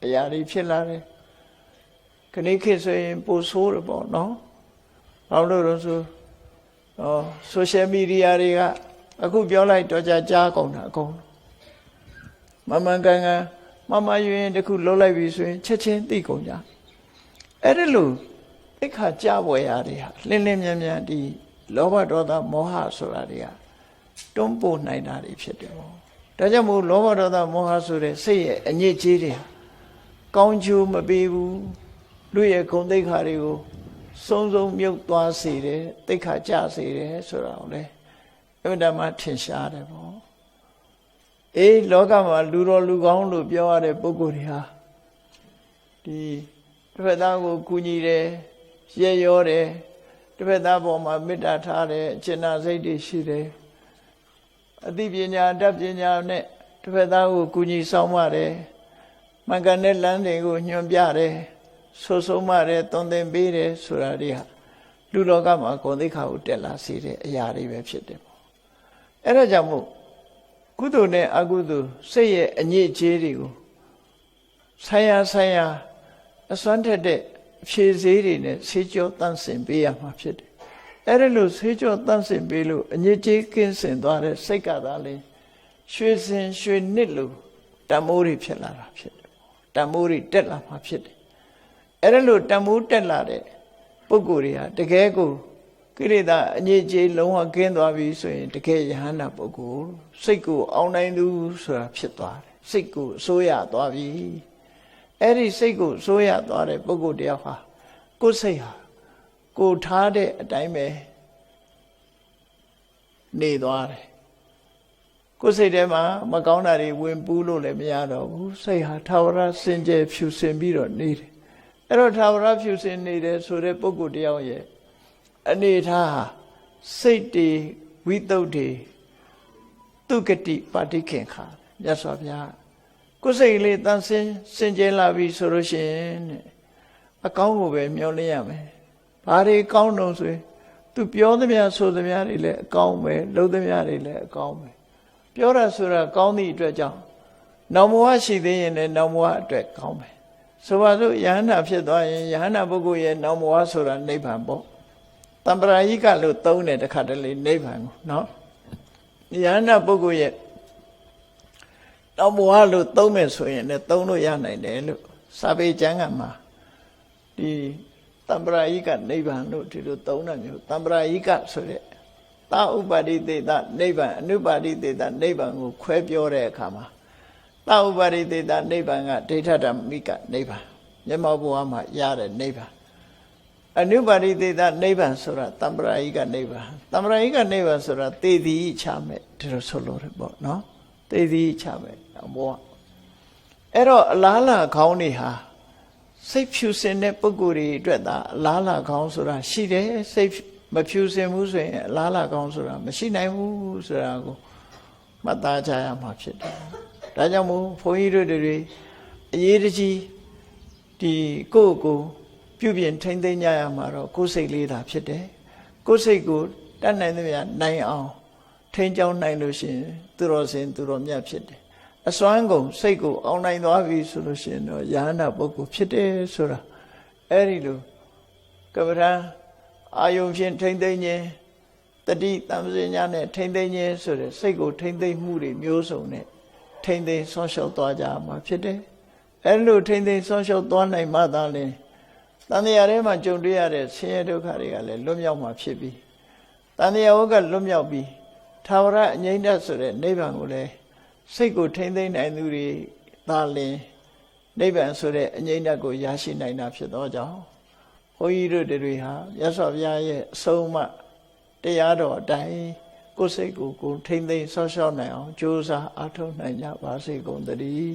အရာတွေဖြစ်လာတယ်ခဏခေတ်ဆိုရင်ပိုဆိုးတယ်ပေါ့နော်ဘာလို့လဲဆိုsocial media တွေကအခုပြောလိုက်တော့ကြားကုန်တာအကုန်မမှန်ကန်ကန်မမယွင်းတခုလှုပ်လိုက်ပြီဆိုရင်ချက်ချင်းသိကုန်ကြအဲ့ဒါလို့သိခါကြွယ်ရတွေဟာလင်းလင်းမြန်မြန်ဒီလောဘဒေါသမောဟဆိုတာတွေကတွန်းပို့နိုင်တာတွေဖြစ်တယ်ပေါ့ဒါကြောင့်မို့လောဘဒေါသမောဟဆိုတဲ့စိတ်ရဲ့အညစ်အကြေးတွေကောင်းကျိုးမပေးဘူးလူရဲ့ဂုဏ်သိက္ခာတွေကိုစုံစုံမြုပ်သွားစေတယ်သိက္ခာကျစေတယ်ဆိုတာကိုလေအမှန်တမ်းထင်ရှားတယ်ပေါ့အေးလောကမှာလူတော်လူကောင်းလို့ပြောရတဲ့ပုဂ္ဂိုလ်တွေဟာဒီတစ်ဖက်သားကိုကူညီတယ်ရရောတယ်တစ်ဖက်သားပေါ်မှာမေတ္တာထားတယ်အကျဉ်းစိတ်တွေရှိတယ်အသိပညာတတ်ပညာနဲ့တစ်ဖက်သားကိုကူညီဆောင်ရတယ်မှန်ကန်တဲ့လမ်းတွေကိုညွှန်ပြတယ်ဆိုဆုံးမတယ်သွန်သင်ပေးတယ်ဆိုတာတွေဟာလူလောကမှာဂုဏ်သိက္ခာကိုတက်လာစေတဲ့အရာတွေပဲဖြစ်တယ်ပေါ့အဲ့ဒါကြောင့်မို့ကုသိုလ်နဲ့အကုသိုလ်စိတ်ရဲ့အညစ်အကြေးတွေကိုဆိုင်ရာအစွမ်းထက်တဲ့ဖြည့်စည်းတွေနဲ့ဆေးကြောတန့်စင်ပေးရမှာဖြစ်တယ်အဲ့ဒါလို့ဆေးကြောတန့်စင်ပေးလို့အညစ်အကြေးကင်းစင်သွားတဲ့စိတ်ကသာလေရွှေစင်ရွှေနှစ်လို့တန်မိုးတွေဖြစ်လာတာဖြစ်တယ်တန်မိုးတွေတက်လာမှာဖြစ်တယ်အဲ့ဒါလို့တန်မိုးတက်လာတဲ့ပုဂ္ဂိုလ်တွေဟာတကယ်ကိုကိလေသာအညစ်အကြေးလုံးဝကင်းသွားပြီဆိုရင်တကယ်ယဟန္တာပုဂ္ဂိုလ်စိတ်ကိုအောင်နိုင်သူဆိုတာဖြစ်သွားတယ်စိတ်ကိုအစိုးရသွားပြီအဲ့ဒီစိတ်ကိုအစိုးရသွားတဲ့ပုဂ္ဂိုလ်တယောက်ဟာကိုယ်စိတ်ဟာကိုထားတဲ့အတိုင်းပဲနေသွားတယ်ကိုယ်စိတ်ထဲမှာမကောင်းတာတွေဝင်ပူးလို့လည်းမရတော့ဘူးစိတ်ဟာထာဝရစင်ကြယ်ဖြူစင်ပြီးတော့နေတယ်အဲ့တော့ထာဝရဖြူစင်နေတယ်ဆိုတဲ့ပုဂ္ဂိုလ်တယောက်ရဲ့အနေထားဟာစိတ်တွေဝိသုဒ္ဓေသူကတိပါတိခင်ခါမြတ်စွာဘုရားကိုယ်စိတ်လေးတန်ဆင်းစင်ကြယ်လာပြီဆိုလို့ရှိရင်အကောင်းကိုပဲမျှော်လင့်ရမယ်ဘာတွေကောင်းတော့ဆိုရင်သူပြောသမျှဆိုသမျှတွေလည်းအကောင်းပဲလုပ်သမျှတွေလည်းအကောင်းပဲပြောတာဆိုတာကောင်းသည့်အတွက်ကြောင့်နောင်ဘဝရှိသေးရင်လည်းနောင်ဘဝအတွက်ကောင်းပဲဆိုပါစို့ယဟန္တာဖြစ်သွားရင်ယဟန္တာပုဂ္ဂိုလ်ရဲ့နောင်ဘဝဆိုတာနိဗ္ဗာန်ပေါ့တမ္ပရာယိကလို့သုံးတယ်တစ်ခါတလေနိဗ္ဗာန်ကိုနော်ယဟန္တာပုဂ္ဂိုလ်ရဲ့နောင်ဘဝလို့သုံးမယ်ဆိုရင်လည်းသုံးလို့ရနိုင်တယ်လို့စာပေကျမ်းကမှာဒီတမ္ပရာယိကနိဗ္ဗာန်လို့ဒီလိုသုံးတာမျိုးတမ္ပရာယိကဆိုတဲ့သာဥပါတိတေတနိဗ္ဗာန်အနုပါတိတေတနိဗ္ဗာန်ကိုခွဲပြောတဲ့အခါမှာသာဥပါတိတေတနိဗ္ဗာန်ကဒိဋ္ဌဓမ္မိကနိဗ္ဗာန်မျက်မှောက်ဘဝမှာရတဲ့နိဗ္ဗာန်အနုပါတိတေတနိဗ္ဗာန်ဆိုတာတမ္ပရာယိကနိဗ္ဗာန်တမ္ပရာယိကနိဗ္ဗာန်ဆိုတာသေသည်ချမဲ့ဒီလိုဆိုလို့ရပေါ့နော်သေသည်ချမဲ့ဘဝ အဲ့တော့အလားလာခေါင်းတွေဟာစိတ်ဖြူစင်တဲ့ပုဂ္ဂိုလ်တွေအတွက်သာအလားလာခေါင်းဆိုတာရှိတယ်စိတ်မဖြူစင်ဘူးဆိုရင်အလားလာခေါင်းဆိုတာမရှိနိုင်ဘူးဆိုတာကိုမှတ်သားကြရမှာဖြစ်တယ်ဒါကြောင့်မို့ဘုန်းကြီးတို့တွေအရေးတကြီးဒီကိုယ့်ကိုပြုပြင်ထိန်းသိမ်းကြရမှာတော့ကိုယ်စိတ်လေးသာဖြစ်တယ်ကိုယ်စိတ်ကိုတတ်နိုင်သမျှနိုင်အောင်ထိန်းကျောင်းနိုင်လို့ရှိရင်သူတော်စင်သူတော်မြတ်ဖြစ်တယ်အစွမ်းကုန်စိတ်ကိုအောင်နိုင်သွားပြီဆိုလို့ရှိရင်တော့ယဟန္တာပုဂ္ဂိုလ်ဖြစ်တယ်ဆိုတာအဲ့ဒီလိုကမ္မထာအာယုံဖြင့်ထိမ့်သိမ့်ခြင်းတတိတမ္ပဇညာနဲ့ထိမ့်သိမ့်ခြင်းဆိုတဲ့စိတ်ကိုထိမ့်သိမ့်မှုတွေမျိုးစုံနဲ့ထိမ့်သိမ့်ဆောင်းလျှောက်သွားကြမှာဖြစ်တယ်အဲ့လိုထိမ့်သိမ့်ဆောင်းလျှောက်သွားနိုင်မှသာလေတန်တရားထဲမှာကြုံတွေ့ရတဲ့ဆင်းရဲဒုက္ခတွေကလည်းလွတ်မြောက်မှာဖြစ်ပြီးတန်တရားဝကလွတ်မြောက်ပြီးသာဝရအငြိမ့်တတ်ဆိုတဲ့နိဗ္ဗာန်ကိုလည်းစိတ်ကိုထိမ့်သိမ့်နိုင်သူတွေသာလင်နိဗ္ဗာန်ဆိုတဲ့အငြိမ့်တတ်ကိုရရှိနိုင်တာဖြစ်သောကြောင့်ဘုန်းကြီးတို့တွေဟာမြတ်စွာဘုရားရဲ့အဆုံးအမတရားတော်အတိုင်းကိုယ်စိတ်ကိုကိုယ်ထိမ့်သိမ့်ဆော့ရှော့နိုင်အောင်ကြိုးစားအားထုတ်နိုင်ကြပါစေကုန်သတည်း